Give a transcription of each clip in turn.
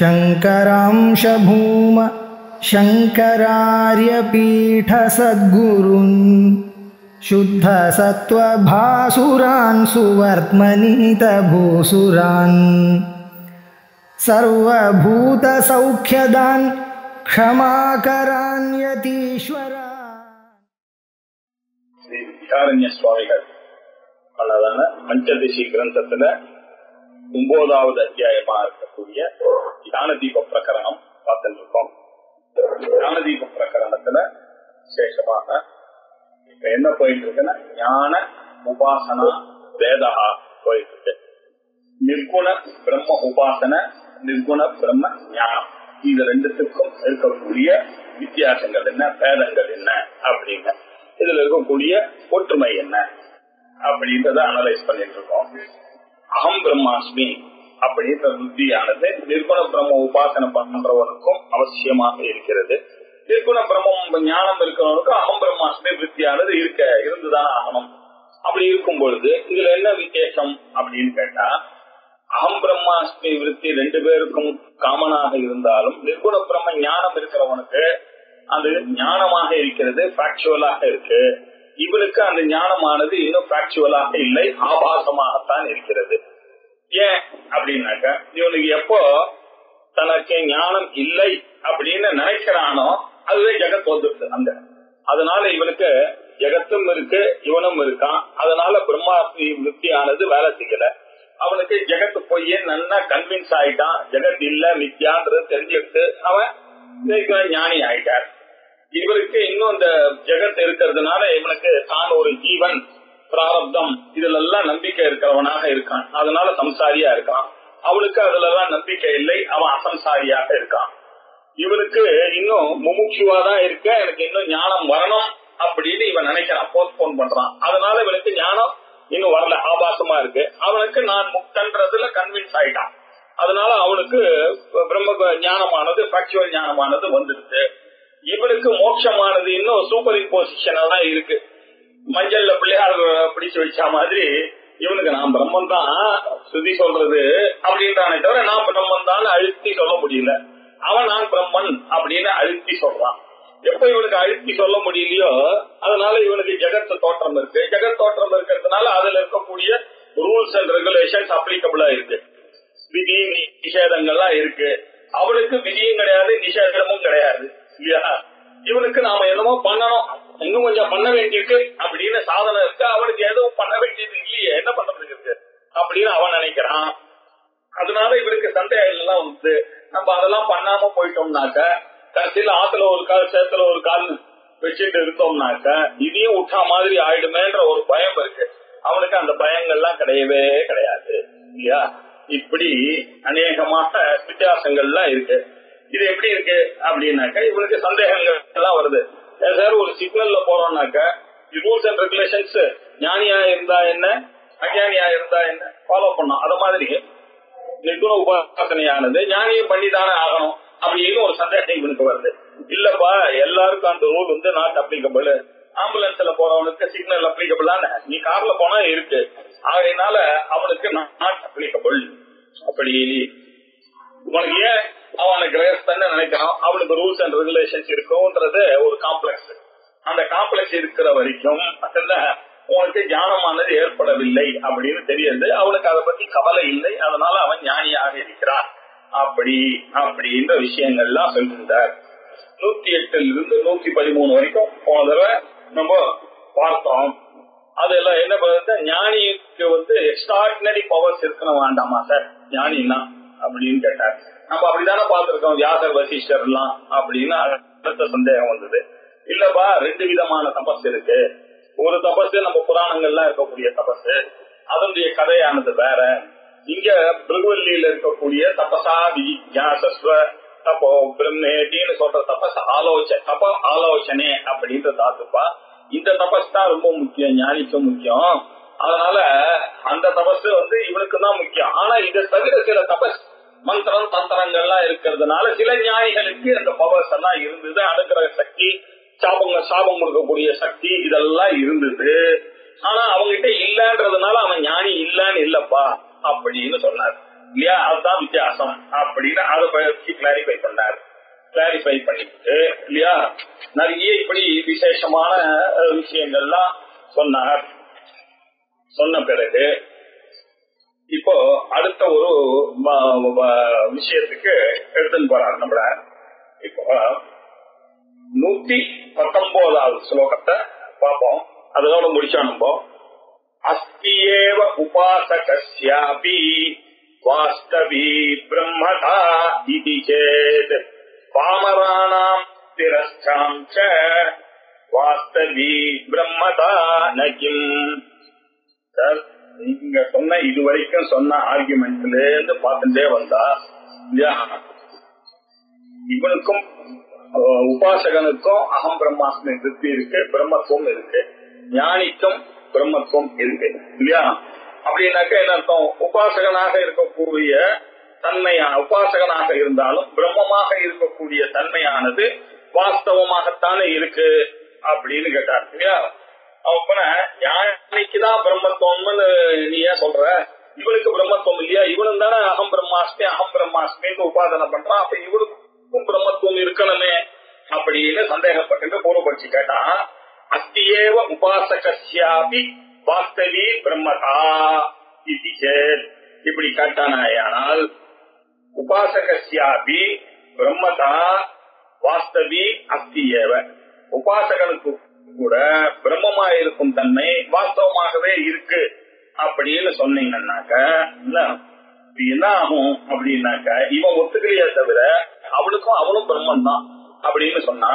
शङ्करांश भूम शङ्करार्यपीठसद्गुरून् शुद्धसत्त्वभासुरान् सुवर्त्मनीतभूसुरान् सर्वभूतसौख्यदान् क्षमाकरान् यतीश्वरा. ஸ்ரீ வித்யாரண்ய சுவாமிகள் அல்லாதான பஞ்சதசி கிரந்தத்துல 9வது அத்தியாயமா இருக்கக்கூடிய ஞானதீப பிரகரணம் பார்த்துட்டு இருக்கோம். ஞானதீப பிரகரணத்துல விசேஷமாக இப்ப என்ன போயிட்டு இருக்குன்னா ஞான உபாசனா வேதா போயிட்டு இருக்கு. நிர்குண பிரம்ம உபாசன, நிர்குண பிரம்ம ஞானம், இது ரெண்டுத்துக்கும் இருக்கக்கூடிய வித்தியாசங்கள் என்ன, பேதங்கள் என்ன அப்படின்னு, இதுல இருக்கக்கூடிய ஒற்றுமை என்ன அப்படின்றத அனலைஸ் பண்ணிட்டு இருக்கோம். அகம் பிரம்மாஸ்மி அப்படின்ற புத்தியானது நிர்குண பிரம்ம உபாசனை பண்றவனுக்கும் அவசியமாக இருக்கிறது. நிர்குண பிரம்ம ஞானம் இருக்கிறவனுக்கும் அகம் பிரம்மாஸ்மி புத்தியானது இருந்துதான் ஆகணும். அப்படி இருக்கும் பொழுது இதுல என்ன விசேஷம் அப்படின்னு கேட்டா, அகம் பிரம்மாஸ்மி விருத்தி 2 பேருக்கும் காமனாக இருந்தாலும் நிர்குண பிரம்ம ஞானம் இருக்கிறவனுக்கு அது ஞானமாக இருக்கிறது, ஃபேக்சுவலாக இருக்கு. இவனுக்கு அந்த ஞானமானது இன்னும் ஃபேக்சுவலாக இல்லை, ஆபாசமாகத்தான் இருக்கிறது. ஏன் அப்படின்னாக்க, இவனுக்கு எப்போ தனக்கு ஞானம் இல்லை அப்படின்னு நினைக்கிறானோ அதுவே ஜெகத் வந்துடுது அங்க. அதனால இவனுக்கு ஜெகத்தும் இருக்கு, இவனும் இருக்கான். அதனால பிரம்மாஸ்மி விருத்தியானது வேலை செய்யல. அவனுக்கு ஜெகத்து போய் நல்லா கன்வின்ஸ் ஆயிட்டான், ஜெகத் இல்ல மித்யான்றது தெரிஞ்சுட்டு அவன் ஞானி ஆயிட்டார். இவருக்கு இன்னும் இந்த ஜெகத் இருக்கிறதுனால இவனுக்கு தான் ஒரு ஜீவன், பிராரப்தம், இதுல எல்லாம் நம்பிக்கை இருக்கிறவனாக இருக்கான். அதனால சம்சாரியா இருக்கான். அவனுக்கு அதுல எல்லாம் நம்பிக்கை இல்லை, அவன் அசம்சாரியாக இருக்கான். இவனுக்கு இன்னும் முமுட்சுவா தான் இருக்க, எனக்கு இன்னும் ஞானம் வரணும் அப்படின்னு இவன் நினைக்கிறான், போஸ்ட்போன் பண்றான். அதனால இவனுக்கு ஞானம் இன்னும் வரல, ஆபாசமா இருக்கு. அவனுக்கு நான் முக்தன்றதுல கன்வின்ஸ் ஆயிட்டான். அதனால அவனுக்கு பிரம்ம ஞானமானது, ஃபேக்சுவல் ஞானமானது வந்துடுது. இவனுக்கு மோட்சமானது இன்னும் சூப்பர் இம்போசிஷனா தான் இருக்கு. மஞ்சள்ல பிள்ளையார் பிடிச்சு வச்ச மாதிரி இவனுக்கு நான் பிரம்மன் தான் சுத்தி சொல்றது அப்படின்றானே தவிர நான் பிரம்மன் தான் அழுத்தி சொல்ல முடியல. அவன் நான் பிரம்மன் அப்படின்னு அழுத்தி சொல்றான். எப்ப இவனுக்கு அழுத்தி சொல்ல முடியலையோ அதனால இவனுக்கு ஜெகத் தோற்றம் இருக்கு. ஜெகத் தோற்றம் இருக்கிறதுனால அதுல இருக்கக்கூடிய ரூல்ஸ் அண்ட் ரெகுலேஷன்ஸ் அப்ளிகபிளா இருக்கு. விதி நிஷேதங்கள்லாம் இருக்கு. அவனுக்கு விதியும் கிடையாது, நிஷேதமும் கிடையாது இல்லையா. இவனுக்கு நாம என்னமோ பண்ணணும், இன்னும் கொஞ்சம் பண்ண வேண்டியிருக்கு அப்படின்னு சாதனை இருக்கு. அவனுக்கு எதுவும் பண்ண வேண்டியது இல்லையே, என்ன பண்றதுக்கு இருக்கு அப்படின்னு அவன் நினைக்கிறான். அதனால இவனுக்கு சந்தேகம் எல்லாம் வந்து நம்ம அதெல்லாம் பண்ணாம போயிட்டோம்னாக்க கடைசியில ஆத்துல ஒரு கால் சேத்துல ஒரு கால் வச்சுட்டு இருந்தோம்னாக்க இதையும் விட்டா மாதிரி ஆயிடுமேன்ற ஒரு பயம் இருக்கு. அவனுக்கு அந்த பயங்கள்லாம் கிடையவே கிடையாது இல்லையா. இப்படி அநேகமாக வித்தியாசங்கள்லாம் இருக்கு. இது எப்படி இருக்கு அப்படின்னாக்க இவனுக்கு சந்தேகங்கள் எல்லாம் வருது. ஏதாவது ஒரு சிக்னல்ல போறோம்னாக்க ரூல்ஸ் அண்ட் ரெகுலேஷன்ஸ் ஞானியா இருந்தா என்ன, அஞ்ஞானியா இருந்தா என்ன ஃபாலோ பண்ணோம். அத மாதிரி நிர்குண உபாசனையானது ஞானியும் பண்ணிதானே ஆகணும் அப்படின்னு ஒரு சந்தேகம் இவனுக்கு வருது. இல்லப்பா, எல்லாருக்கும் அந்த ரூல் வந்து நாட் அப்ளிகபிள். ஆம்புலன்ஸ்ல போறவனுக்கு சிக்னல் அப்ளிகபிளான, நீ கார்ல போனா இருக்கு, ஆகையினால அவனுக்கு நாட் அப்ளிகபிள். அப்படி உனக்கு ஏன் அவனை கிரகஸ்தன்னு நினைக்கிறான், அவனுக்கு ரூல்ஸ் அண்ட் ரெகுலேஷன்ஸ் இருக்கும்ன்றது ஒரு காம்ப்ளெக்ஸ். அந்த காம்ப்ளெக்ஸ் இருக்கிற வரைக்கும் உனக்கு ஞானமானது ஏற்படவில்லை அப்படின்னு தெரியுது. அவனுக்கு அதை பத்தி கவலை இல்லை, அதனால அவன் ஞானியாக இருக்கிறான். அப்படின்ற விஷயங்கள்லாம் சொல்லியிருந்தார். 108 113 வரைக்கும் போன தடவை நம்ம பார்த்தோம். அதெல்லாம் என்ன பண்ணுறது, ஞானிக்கு வந்து எக்ஸ்ட்ராடினரி பவர்ஸ் இருக்கணும் வேண்டாமா சார் ஞானின்னா அப்படின்னு கேட்டார். நம்ம அப்படித்தானே பார்த்திருக்கோம் வியாசர் வசிஷ்டர் எல்லாம் அப்படின்னு. அடுத்த சந்தேகம் வந்தது, இல்லப்பா 2 விதமான தபஸ் இருக்கு. ஒரு தபஸ் நம்ம புராணங்கள்லாம் இருக்கக்கூடிய தபஸ், அதனுடைய கதையானது வேற. இங்க பிருகுவல்லியில இருக்கக்கூடிய தபசா விஜிஞாசஸ்வ தப்போ பிரம்மேட்டின்னு சொல்ற தபஸ் தப ஆலோசனை அப்படின்ற தாத்துப்பா. இந்த தபஸ் தான் ரொம்ப முக்கியம், ஞானிக்கும் முக்கியம். அதனால அந்த தபஸ் வந்து இவனுக்கு தான் முக்கியம். ஆனா இதை தவிர சில தபஸ் மந்திரம் தந்திரங்கள்லாம் இருக்கிறதுனால சில ஞானிகளுக்கு அந்த பவர்ஸ் எல்லாம் இருந்தது. அனுகிரக சக்தி, சாபம் கொடுக்கக்கூடிய சக்தி, இதெல்லாம் இருந்தது. ஆனா அவங்ககிட்ட இல்லன்றதுனால அவன் ஞானி இல்லன்னு இல்லப்பா அப்படின்னு சொன்னார். இல்லையா? அதுதான் வித்தியாசம் அப்படின்னு அதை பற்றி கிளாரிஃபை பண்ணார். கிளாரிஃபை பண்ணிட்டு இல்லையா நிறைய இப்படி விசேஷமான விஷயங்கள்லாம் சொன்னார். சொன்ன பிறகு இப்போ அடுத்த ஒரு விஷயத்துக்கு எடுத்துன்னு போறார் நம்மள. இப்போ 119வது ஸ்லோகத்தை பார்ப்போம். அதோட முடிச்சா நம்ம அஸ்தியேவ உபாசகஸ்யாபி வாஸ்தவி பிரம்மதா இதி சேத் பாமராணாம் திரஸ்சாம் ச வாஸ்தவி பிரம்மதா நகிம். சார், நீங்க சொன்ன இதுவரைக்கும் சொன்ன ஆர்குமெண்ட்ல இருந்து பார்த்துட்டே வந்தா இவனுக்கும் உபாசகனுக்கும் அகம் பிரம்மாஸ்மி திருப்தி இருக்கு, பிரம்மத்துவம் இருக்கு, ஞானிக்கும் பிரம்மத்துவம் இருக்கு இல்லையா? அப்படின்னாக்க என்ன அர்த்தம்? உபாசகனாக இருக்கக்கூடிய தன்மையான உபாசகனாக இருந்தாலும் பிரம்மமாக இருக்கக்கூடிய தன்மையானது வாஸ்தவமாகத்தானே இருக்கு அப்படின்னு கேட்டார் இல்லையா? அவன ஞானிக்குதான் பிரம்மத்துவம்னு நீ ஏன் சொல்ற? இவனுக்கு பிரம்மத்துவம் இல்லையா? இவனும் தானே அகம் பிரம்மாஸ்மின்னு உபாசனை பண்றான். அப்ப இவனுக்கும் பிரம்மத்துவம் இருக்கணுமே அப்படின்னு சந்தேகப்பட்டு பூர்வபட்சி கேட்டான். அஸ்தியேவ உபாசகஸ்யாபி வாஸ்தவி பிரம்மதா இதி சேத். இப்படி கேட்டானால் உபாசகஸ்யாபி பிரம்மதா வாஸ்தவி அஸ்தியேவ, உபாசகனுக்கு கூட பிரம்மமா இருக்கும் தன்மை வாஸ்தவமாகவே இருக்கு அப்படின்னு சொன்னீங்கன்னாக்க என்ன ஆகும் அப்படின்னாக்க இவன் ஒத்துக்கலையே தவிர அவனும் பிரம்மன் தான் அப்படின்னு சொன்னா,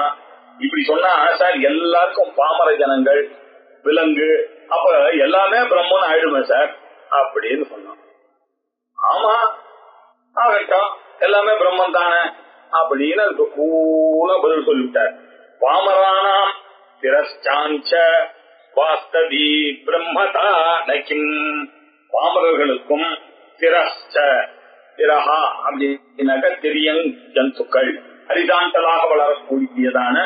இப்படி சொன்னா சார் எல்லாருக்கும் பாமர ஜனங்கள் விலங்கு அப்ப எல்லாமே பிரம்மன் ஆயிடுமே சார் அப்படின்னு சொன்னான். ஆமா ஆகட்டும், எல்லாமே பிரம்மன் தானே அப்படின்னு அதுக்கு கூட பதில் சொல்லிவிட்டார். பாமரானாம் திரஸ்சாஞ்ச வாஸ்தவி பிரம்மதா நகிம். பாமரர்களுக்கும் திரஸ்ச, திரஹா அப்படின்னாக்க திரியங் ஜந்துக்கள், ஹரிசாண்டலாக வளரக்கூடியதான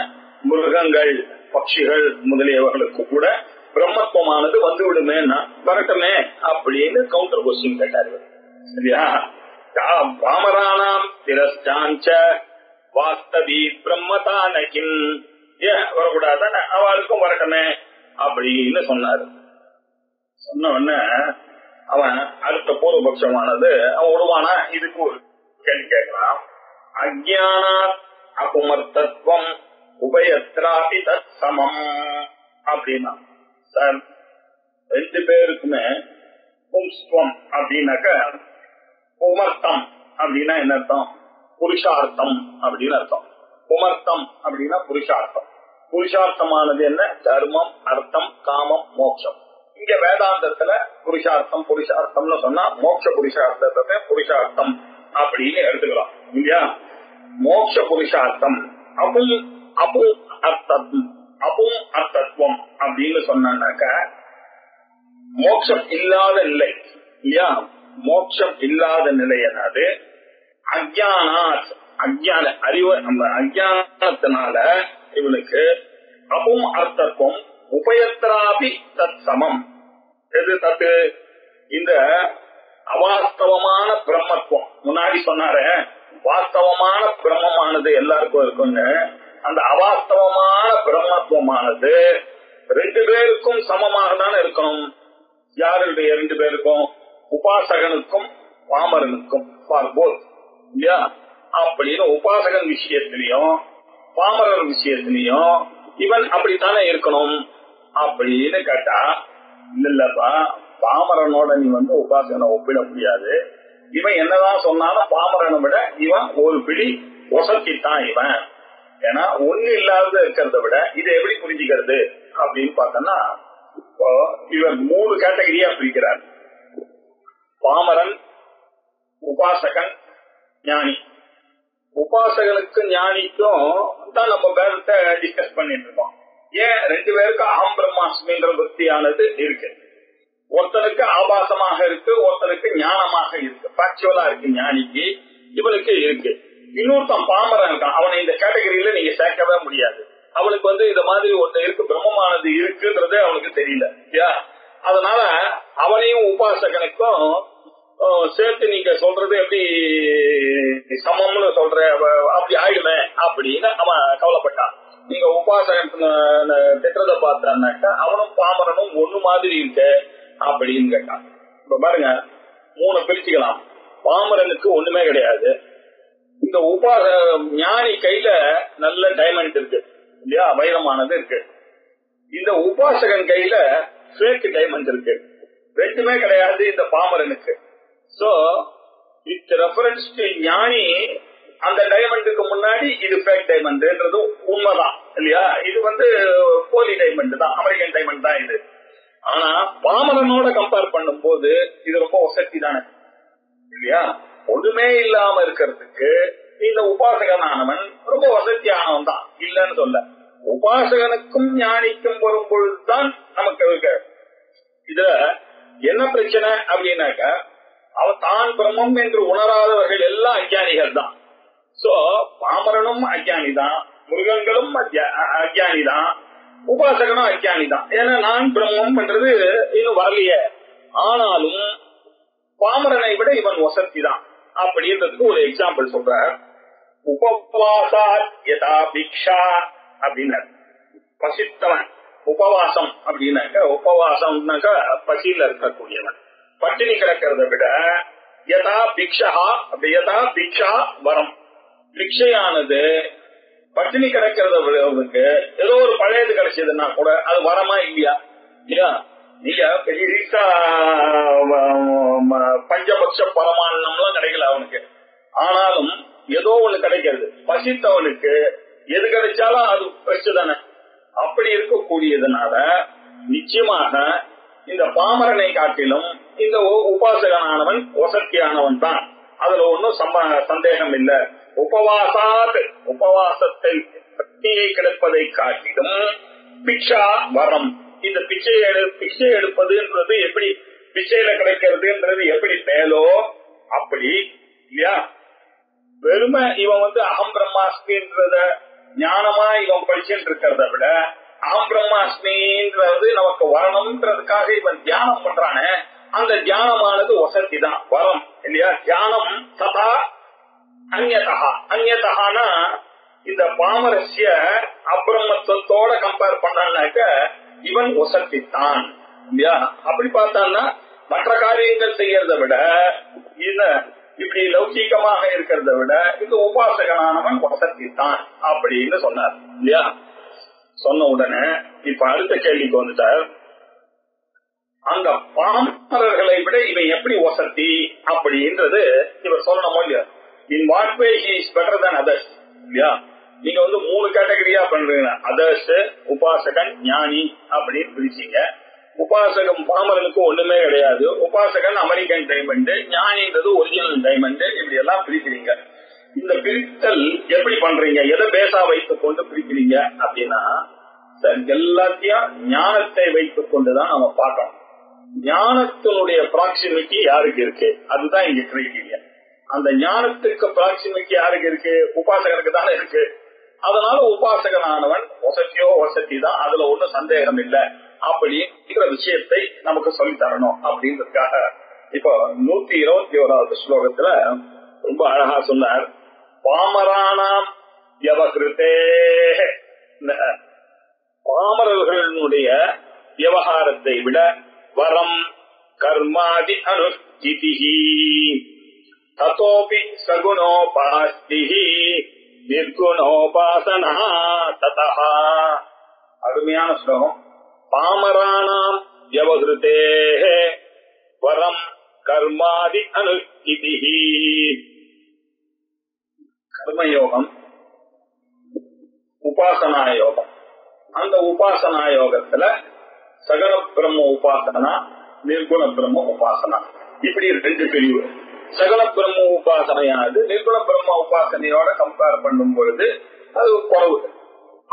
மிருகங்கள் பட்சிகள் முதலியவர்களுக்கு கூட பிரம்மத்துவமானது வந்து விடுமேன்னா வரட்டுமே அப்படின்னு கவுண்டர் கொஸ்டின் கேட்டாரு. சரியா? பாமரானாம் திரஸ்சாஞ்ச வாஸ்தவி பிரம்மதா நகிம். ஏன் வரக்கூடாதான? அவளுக்கும் வரட்டுமே அப்படின்னு சொன்னாரு. சொன்ன உடனே அவன் அடுத்த பூர்வபட்சமானது அவன் விடுவானா? இதுக்கு ஒரு கேள்வி கேட்கிறான். அஜ்ஞானாத் அகுமர்த்தத்வம் உபயத்ராபி தத் சமம் அப்படின்னா சார், ரெண்டு பேருக்குமே பும்ஸ்துவம் அப்படின்னாக்க உமர்த்தம் அப்படின்னா என்ன அர்த்தம்? புருஷார்த்தம் அப்படின்னு அர்த்தம். உமர்த்தம் அப்படின்னா புருஷார்த்தம். புருஷார்த்தமானது என்ன? தர்மம், அர்த்தம், காமம், மோட்சம். இங்க வேதாந்தத்துல புருஷார்த்தம்னு சொன்னா மோட்ச புருஷார்த்தத்தை புருஷார்த்தம் அப்படின்னு எடுத்துக்கலாம் இல்லையா? மோட்ச புருஷார்த்தம் அப்பும் அர்த்தத்துவம் அப்படின்னு சொன்னாக்க மோட்சம் இல்லாத நிலை இல்லையா? மோட்சம் இல்லாத நிலை என்னது? அஜ்ஞான அறிவு, நம்ம அஜ்ஞானத்தினால இவனுக்கு அப்பும் அர்த்தத்துவம் உபயத்ராபி தத் சமம். எது தத்து? இந்த அவாஸ்தவமான பிரம்மத்துவம். முன்னாடி சொன்னாரு வாஸ்தவமான பிரம்மமானது எல்லாருக்கும் இருக்குன்னு. அந்த அவாஸ்தவமான பிரம்மத்துவமானது ரெண்டு பேருக்கும் சமமாக தானே இருக்கணும். யாருடைய ரெண்டு பேருக்கும்? உபாசகனுக்கும் பாமரனுக்கும். இல்லையா? அப்படின்னு உபாசகன் விஷயத்திலையும் பாமரர் விஷயத்திலையும் இவன் அப்படித்தானே இருக்கணும் அப்படின்னு கேட்டா, இல்லப்பா, பாமரனோட நீ உபாசகனை ஒப்பிட முடியாது. இவன் என்னதான் சொன்னாலும் பாமரனை விட இவன் ஒரு பிடி ஒசத்தித்தான் இவன். ஏன்னா ஒண்ணு இல்லாத இருக்கிறத விட இதை எப்படி புரிஞ்சுக்கிறது அப்படின்னு பார்த்தோம்னா, இவர் 3 கேட்டகரியா பிரிக்கிறார். பாமரன், உபாசகன், ஞானி. உபாசகனுக்கு ஞானிக்கும் தான் நம்ம பேரத்தை டிஸ்கஸ் பண்ணிட்டு இருக்கோம். ஏன் ரெண்டு பேருக்கும் அகம் பிரம்மாஸ்மின்ற பக்தியானது இருக்கு. ஒருத்தனுக்கு ஆபாசமாக இருக்கு, ஒருத்தனுக்கு ஞானமாக இருக்கு, பாக்சுவலா இருக்கு ஞானிக்கு, இவனுக்கு இருக்கு. இன்னொருத்தன் பாமரன் இருக்கான், அவனை இந்த கேட்டகரியில நீங்க சேர்க்கவே முடியாது. அவனுக்கு இந்த மாதிரி ஒருத்தர் இருக்கு, பிரம்மமானது இருக்குன்றது அவனுக்கு தெரியல. அதனால அவனையும் உபாசகனுக்கும் சேர்த்து நீங்க சொல்றது எப்படி சமம்னு சொல்ற அப்படி ஆயிடுமே அப்படின்னு அவன் கவலைப்பட்டான். நீங்க உபாசகன் திட்டத்தை பார்த்தான்னாக்கா அவனும் பாமரனும் ஒண்ணு மாதிரி இருக்கு அப்படின்னு கேட்டான். இப்ப பாருங்க, 3 பிரிச்சுக்கலாம். பாமரனுக்கு ஒண்ணுமே கிடையாது. இந்த ஞானி கையில நல்ல டைமண்ட் இருக்கு இல்லையா, வைரமானது இருக்கு. இந்த உபாசகன் கையில ஃபேக் டைமண்ட் இருக்கு. ரெண்டுமே கிடையாது இந்த பாமரனுக்கு. சோ வித் ரெஃபரன்ஸ் டு ஞானி அந்த டைமண்டுக்கு முன்னாடி இது ஃபேக் டைமண்ட்ன்றது உண்மைதான் இல்லையா. இது போலி டைமண்ட் தான், அமெரிக்கன் டைமண்ட் தான் இது. ஆனா பாமரனோட கம்பேர் பண்ணும் போது இது ரொம்ப வசதி தானே இல்லையா. ஒண்ணுமே இல்லாம இருக்கிறதுக்கு இந்த உபாசகனானவன் ரொம்ப வசதியானவன் தான், இல்லன்னு சொல்ல. உபாசகனுக்கும் ஞானிக்கும் வரும் பொழுதுதான் நமக்கு இருக்கு. இதுல என்ன பிரச்சனை அப்படின்னாக்க, அவன் தான் பிரம்மம் என்று உணராதவர்கள் எல்லாம் அஞ்ஞானிகள் தான். சோ பாமரனும் அஞ்ஞானி தான், மிருகங்களும் அஞ்ஞானி தான், உபாசகனும் அஞ்ஞானி தான். ஏன்னா நான் பிரம்மம் என்றது இன்னும் வரலையே. ஆனாலும் பாமரனை விட இவன் வசதி தான் அப்படின்றதுக்கு ஒரு எக்ஸாம்பிள் சொல்ற. உபவாசா யதா பிக்ஷா அப்படின்னா பசித்தவன். உபவாசம் அப்படின்னாக்க, உபவாசம்னாக்க பசியில இருக்கக்கூடியவன், பட்டினி கிடக்கிறத விட யதா பிக்ஷா அப்படி யதா பிக்ஷா வரம். பிக்ஷையானது பட்டினி கிடக்கிறத விடவனுக்கு ஏதோ ஒரு பழையது கிடைச்சதுன்னா கூட அது வரமா இல்லையா இல்லையா. நீங்க பெரிய பஞ்சபக்ஷ பரமான்னம்லாம் கிடைக்கல அவனுக்கு, ஆனாலும் ஏதோ ஒண்ணு கிடைக்கிறது. பசித்தவனுக்கு எது கிடைச்சாலும் அது பெருசு தானே. அப்படி இருக்கக்கூடியதுனால நிச்சயமாக இந்த பாமரனை காட்டிலும் இந்த உபாசகனானவன் வசதியானவன் தான். அதுல ஒன்னும் சந்தேகம் இல்லை. உபவாசத்தை பட்டியை கிடப்பதை காட்டிலும் பிக்ஷா வரம். இந்த பிச்சை எடுப்பதுன்றது எப்படி, பிச்சையில கிடைக்கிறதுன்றது எப்படி மேலோ அப்படி இல்லையா. வெறுமை இவன் அகம் பிரம்மாஸ்மின்றத ஞானமா இவன் படிச்சுட்டு இருக்கிறத விட அகம் பிரம்மாஸ்மின்றது நமக்கு வரணும்ன்றதுக்காக இவன் தியானம் பண்றானே, அந்த தியானமானது வசதி தான், வரம் இல்லையா. தியானம் ததா அந்யதா. அந்யதானா இந்த பாமரஸ்ய அப்ரம்மத்துவத்தோட கம்பேர் பண்ணாக்க இவன் வசதித்தான் இல்லையா. அப்படி பார்த்தான்னா மற்ற காரியங்கள் செய்யறத விட இப்படி லௌகிகமாக இருக்கிறத விட இந்த உபாசகனானவன் வசதித்தான் அப்படின்னு சொன்னார் இல்லையா. சொன்ன உடனே இப்ப அடுத்த கேள்விக்கு வந்துட்டார். அந்த பாமரர்களை விட இவன் எப்படி வசதி அப்படின்றது இவர் சொல்லணுமோ இல்லையா. In what way he is better then others இல்லையா. நீங்க 3 கேட்டகரியா பண்றீங்க. அதர்ஸ், உபாசகன், ஞானி அப்படின்னு பிரிச்சீங்க. உபாசகம் பாமரனுக்கு ஒண்ணுமே கிடையாது. உபாசகன் அமெரிக்கன் டைமண்ட், ஞானின்றது ஒரிஜினல் டைமண்ட், இப்படி எல்லாம் பிரிக்கிறீங்க. இந்த பிரித்தல் எப்படி பண்றீங்க, எதை பேசா வைத்துக் கொண்டு பிரிக்கிறீங்க அப்படின்னா, எல்லாத்தையும் ஞானத்தை வைத்துக் கொண்டுதான் நம்ம பார்க்கணும். ஞானத்தினுடைய ப்ராக்சிமிட்டி யாருக்கு இருக்கு, அதுதான் இங்க கிரைட்டீரியா. அந்த ஞானத்துக்கு ப்ராக்சிமிட்டி யாருக்கு இருக்கு, உபாசகனுக்கு தானே இருக்கு. அதனால உபாசகனானவன் வசதியோ வசதி தான், அதுல ஒன்னும் சந்தேகம் இல்லை அப்படிங்கிற விஷயத்தை நமக்கு சொல்லி தரணும் அப்படின்றதுக்காக இப்போ 121வது ஸ்லோகத்துல ரொம்ப அழகா சொன்னார். பாமரானாம் வியவகிருதே, பாமரர்களுடைய விவகாரத்தை விட வரம் கர்மாதி அனுஷ்டிதிஹி ததோபி சகுணோபாஸ்திஹி நிர்குணோபாசனா ததஹ. அருமையான ஸ்லோகம். பாமரானாம் வியவகிருதே வரம் கர்மாதி அனுஷ்டிதிஹி. கர்மயோகம், உபாசனா யோகம். அந்த உபாசனா யோகத்துல சகல பிரம்ம உபாசனா, நிர்குண பிரம்ம உபாசனா, இப்படி 2 பிரிவு. சகல பிரம்ம உபாசனையானது நிர்குண பிரம்ம உபாசனையோட கம்பேர் பண்ணும் பொழுது அது குறவு.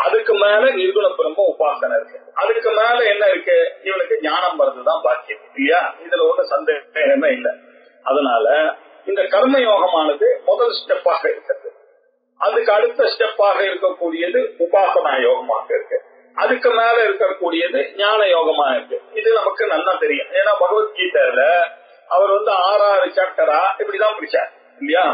அதுக்கு மேல நிர்குண பிரம்ம உபாசனை இருக்கு. அதுக்கு மேல என்ன இருக்கு, இவனுக்கு ஞானம் வருதுதான் பாக்கியம் இல்லையா. இதுல ஒன்றும் சந்தேகமே இல்லை. அதனால இந்த கர்மயோகமானது முதல் ஸ்டெப்பாக இருக்கிறது. அதுக்கு அடுத்த ஸ்டெப்பாக இருக்கக்கூடியது உபாசனா யோகமாக இருக்கு. அதுக்கு மேல இருக்கக்கூடியது ஞான யோகமா இருக்கு. இது நமக்கு நல்லா தெரியும். ஏன்னா பகவத்கீதையில அவர் 6 சாப்டரா இப்படிதான் பிரிச்சார் இல்லையா?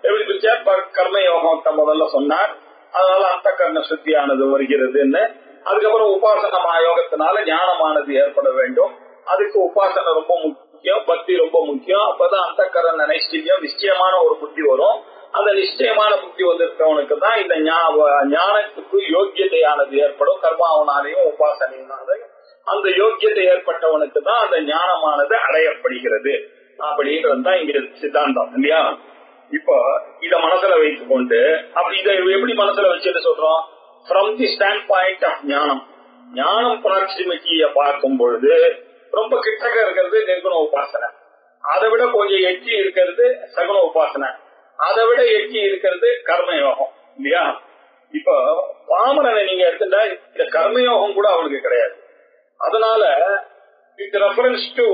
எப்படி பிரிச்சார்? கர்மயோகத்தை முதல்ல சொன்னார். அதனால அந்த கர்ண சுத்தியானது வருகிறதுன்னு. அதுக்கப்புறம் உபாசன யோகத்தினால ஞானமானது ஏற்பட வேண்டும். அதுக்கு உபாசனை ரொம்ப முக்கியம், பக்தி ரொம்ப முக்கியம். அப்பதான் அந்த கரண நைஷ்டியம் நிச்சயமான ஒரு புத்தி வரும். அந்த நிச்சயமான புத்தி வந்திருக்கவனுக்கு தான் இந்த ஞானத்துக்கு யோக்கியதையானது ஏற்படும். கர்மாவனாலையும் உபாசனையினாலையும் அந்த யோக்கியத்தை ஏற்பட்டவனுக்கு தான் அந்த ஞானமானது அடையப்படுகிறது. அப்படின்றதுதான் இங்க சித்தாந்தம் இல்லையா? இப்போ இத மனசுல வைத்துக் கொண்டு அப்படி இதை எப்படி மனசுல வச்சுட்டு சொல்றோம்? From the standpoint of ஞானம் ப்ராக்சிமிட்டிய பார்க்கும் பொழுது ரொம்ப கிட்டக்க இருக்கிறது நிர்குண உபாசனை, அதை விட கொஞ்சம் எட்டி இருக்கிறது சகுண உபாசனை, அதை விட எட்டி இருக்கிறது கர்மயோகம் இல்லையா? இப்போ பாமரனை நீங்க எடுத்துட்டா இந்த கர்மயோகம் கூட அவனுக்கு கிடையாது. அதனால வித் ரெஃபரன்ஸ் டு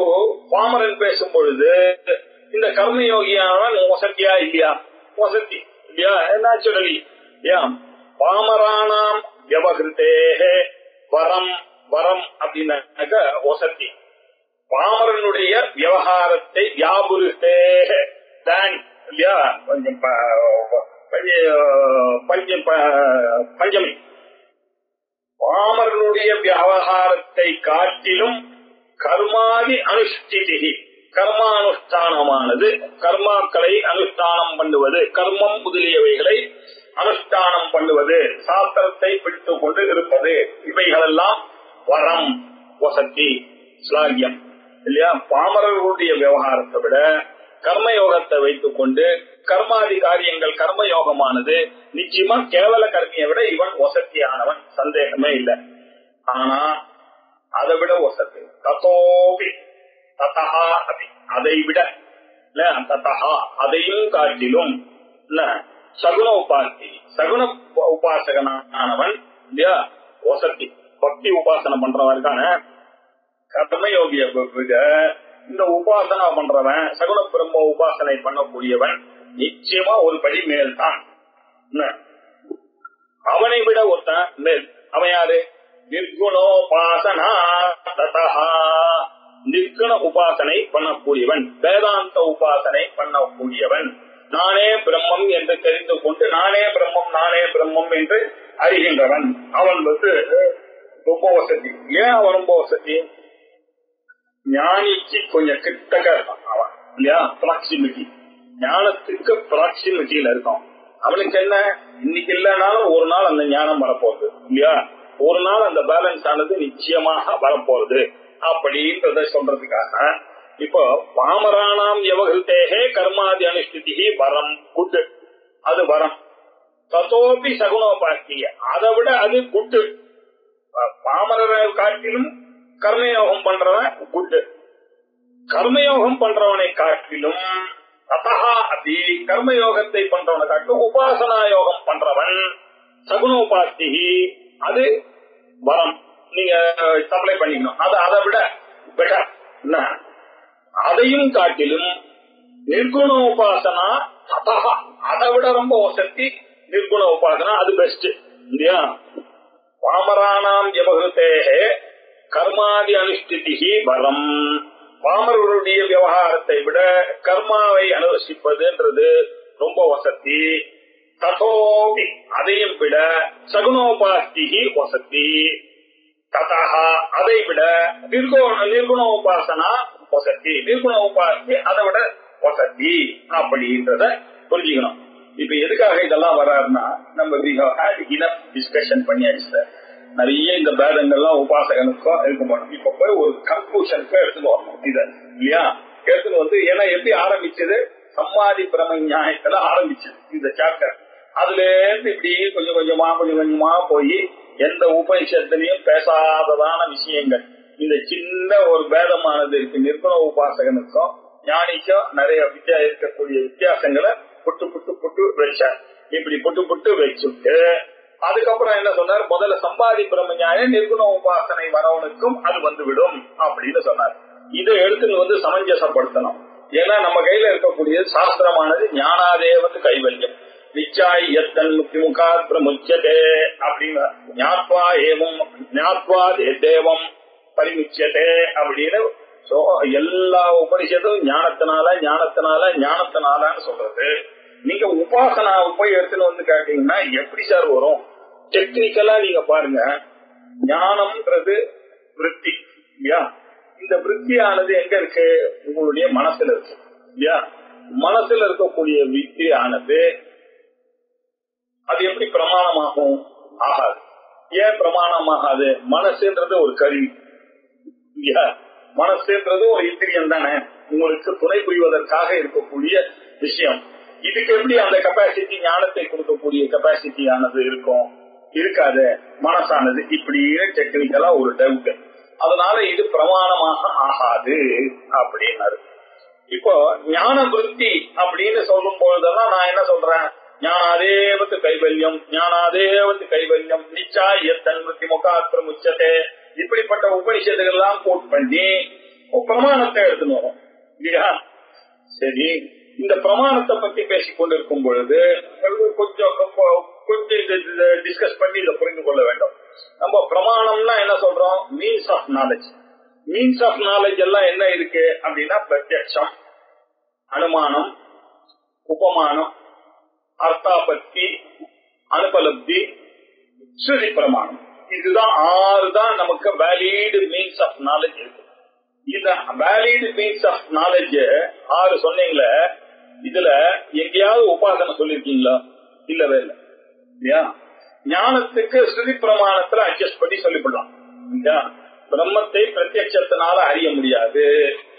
பாமரன் பேசும் பொழுது இந்த கர்மயோகியானவன் வசதியா இல்லையா? வசதி இல்லையா? நேச்சுரலி இல்லையா? பாமரானாம் வியவகிருத்தே வரம் வரம் அப்படின்னாக்க வசதி. பாமரனுடைய விவகாரத்தை வியாபுருத்தே தான் இல்லையா? பஞ்சமி. பாமரனுடைய விவகாரத்தை காட்டிலும் கர்மாதி அனுஷ்டிதி, கர்மானுஷ்டானமானது கர்மாக்களை அனுஷ்டானம் பண்ணுவது, கர்மம் முதலியவைகளை அனுஷ்டானம் பண்ணுவது, சாஸ்திரத்தை பிடித்துக் கொண்டு இருப்பது, இவைகளெல்லாம் வரம் வசதி ஸ்லாகியம் இல்லையா? பாமரர்களுடைய விவகாரத்தை விட கர்மயோகத்தை வைத்துக் கொண்டு கர்மாதி காரியங்கள் கர்மயோகமானது நிச்சயமா கேவல கர்மியை விட இவன் வசதியானவன், சந்தேகமே இல்லை. ஆனா அதை விட வசதி தத்தோபி ததஹா அபி, அதை விட ததஹா அதையும் காட்டிலும் சகுண உபாசி, சகுண உபாசகனானவன் இல்லையா வசதி. பக்தி உபாசனை பண்றவன் இருக்கான கர்மயோகிய இந்த உபாசனா பண்றவன் சகுண பிரம்ம உபாசனை பண்ணக்கூடியவன் நிச்சயமா ஒரு படி மேல் தான். அவனை விட ஒருத்தன் மேல். அவன் யாரு? நிர்குணோபாசனா ததஹா, நிர்குண உபாசனை பண்ணக்கூடியவன், வேதாந்த உபாசனை பண்ணக்கூடியவன், நானே பிரம்மம் என்று தெரிந்து கொண்டு நானே பிரம்மம் என்று அறிகின்றவன். அவன் ரொம்ப வசதி. ஏன் அவன் ரொம்ப வசதி? ஞானிக்கு கொஞ்சம் கிட்டக்க இருக்கான் அவன் இல்லையா? ப்ராக்சிமிட்டி, ஞானத்துக்கு ப்ராக்சிமிட்டியில இருக்கான். அவனுக்கு என்ன, இன்னைக்கு இல்லைனாலும் ஒரு நாள் அந்த ஞானம் வரப்போகுது இல்லையா? ஒரு நாள் அந்த பேலன்ஸ் ஆனது நிச்சயமாக வரப்போகுது அப்படின்றத சொல்றதுக்காக இப்போ பாமரானாம் எவகிருத்தேகே கர்மாதி அனுஷ்டிதி வரம் குட்டு, அது வரம். தத்தோபி சகுணோபாஸ்திய, அதை விட அது குட்டு. பாமரரை காட்டிலும் கர்மயோகம் பண்றவன் குட்டு, கர்மயோகம் பண்றவனை காட்டிலும் ததஹா அபி, கர்மயோகத்தை பண்றவனை காட்டிலும் உபாசனா யோகம் பண்றவன் சகுணோபாஸ்தி, அது வரம். நீங்க சப்ளை பண்ணிக்கணும். அது அதை விட பெட்டர். அதையும் காட்டிலும் நிர்குண உபாசனா ததஹா, அதை விட ரொம்ப வசதி நிர்குண உபாசனா, அது பெஸ்ட் இல்லையா? பாமரானாம் எவகிருத்தேகே கர்மாதி அனுஷ்டிதி வரம், பாமரருடைய விவகாரத்தை விட கர்மாவை அனுஷ்டிப்பதுன்றது ரொம்ப வசதி. ததோபி, அதையும் விட சகுணோபாஸ்தி வசதி. ததஹா, அதை விட நிர்குண உபாசனா வசதி, நிர்குண உபாசி அதை விட வசதி அப்படின்றத புரிஞ்சுக்கணும். இப்ப எதுக்காக இதெல்லாம் வர்றாருன்னா, நம்ம டிஸ்கஷன் பண்ணியாச்சு சார். நிறைய இந்த பேதங்கள்லாம் உபாசகனுக்கும் இருக்க மாட்டோம். இப்ப போய் ஒரு கன்க்ளூஷனுக்கு எடுத்துன்னு வரணும் இத இல்லையா? எடுத்துன்னு ஏன்னா எப்படி ஆரம்பிச்சது? சம்மாதி பிரம நியாயத்துல ஆரம்பிச்சது இந்த சாப்டர். அதுல இருந்து இப்படி கொஞ்சம் கொஞ்சமா போய் எந்த உபனிஷத்துலயும் பேசாததான விஷயங்கள், இந்த சின்ன ஒரு பேதமானது இருக்கு. நிர்குண உபாசகனுக்கும் ஞானிக்கும் நிறைய இருக்கக்கூடிய வித்தியாசங்களை புட்டு வச்சார். இப்படி புட்டு வச்சுட்டு அதுக்கப்புறம் என்ன சொன்னார்? முதல்ல சம்பாதி பிரம்ம நியாயம் நிர்குண உபாசனை வரவனுக்கும் அது வந்துவிடும் அப்படின்னு சொன்னார். இதை எடுத்துன்னு சமஞ்சசப்படுத்தணும். ஏன்னா நம்ம கையில இருக்கக்கூடிய சாஸ்திரமானது ஞானாதேவது கைவல்யம், நிச்சாய் எத்தன் முக்கிமுகாத் பிரமுச்சதே அப்படின்னு ஞாத்வா ஏவம் ஞாத்வா தேவம் பரிமுச்சதே அப்படின்னு சோ எல்லா உபனிஷத்தும் ஞானத்தினாலன்னு சொல்றது. நீங்க உபாசனா போய் எடுத்துன்னு வந்து கேட்டீங்கன்னா எப்படி சார் வரும்? டெக்னிக்கலா நீங்க பாருங்க, ஞானம்ன்றது விருத்தி இல்லையா? இந்த விருத்தியானது எங்க இருக்கு? உங்களுடைய மனசுல இருக்கு இல்லையா? மனசுல இருக்கக்கூடிய வித்தியானது அது எப்படி பிரமாணமாகும்? ஆகாது. ஏன் பிரமாணமாகாது? மனசுன்றது ஒரு கருவி இல்லையா? மனசுன்றது ஒரு இந்திரியம் தானே, உங்களுக்கு துணை புரிவதற்காக இருக்கக்கூடிய விஷயம். இதுக்கு எப்படி அந்த கெப்பாசிட்டி, ஞானத்தை கொடுக்கக்கூடிய கெப்பாசிட்டி ஆனது இருக்கும்? இருக்காது. மனசானது இப்படியே டெக்னிக்கலா ஒரு டவுட். அதனால இது பிரமாணமாக ஆகாது அப்படின்னாரு. இப்போ ஞான விருத்தி அப்படின்னு சொல்லும் பொழுதெல்லாம் நான் என்ன சொல்றேன்? ஞானாதேவத்து கைவல்யம், ஞானாதேவத்து கைவல்யம், நிச்சாயத்தன் விருத்தி முகாத்திரம் உச்சத்தை, இப்படிப்பட்ட உபனிஷத்துகள் எல்லாம் கோட் பண்ணி பிரமாணத்தை எடுத்துன்னு வரும் இல்லையா? சரி, இந்த பிரமாணத்தை பத்தி பேசிக் கொண்டிருக்கும் பொழுது கொஞ்சம் டிஸ்கஸ் பண்ணி இதை புரிந்து கொள்ள வேண்டும். நம்ம பிரமாணம்னா என்ன சொல்றோம்? Means of knowledge. Means of knowledge எல்லாம் என்ன இருக்கு அப்படின்னா பிரத்யக்ஷம், அனுமானம், உபமானம், அர்த்தாபத்தி, அனுபலப்தி, ஸ்ருதி பிரமாணம். இதுதான் 6 தான் நமக்கு வேலிட் மீன்ஸ் ஆஃப் நாலேஜ் இருக்கு. இந்த வேலிட் மீன்ஸ் ஆஃப் நாலேஜ் 6 சொன்னீங்களே, இதுல எங்கேயாவது உபாசனை சொல்லிருக்கீங்களா? இல்லவே இல்லை இல்லையா? ஞானத்துக்கு ஸ்ருதி பிரமாணத்துல அட்ஜஸ்ட் பண்ணி சொல்லிவிடலாம் இல்லையா? பிரம்மத்தை பிரத்யட்சத்தினால அறிய முடியாது,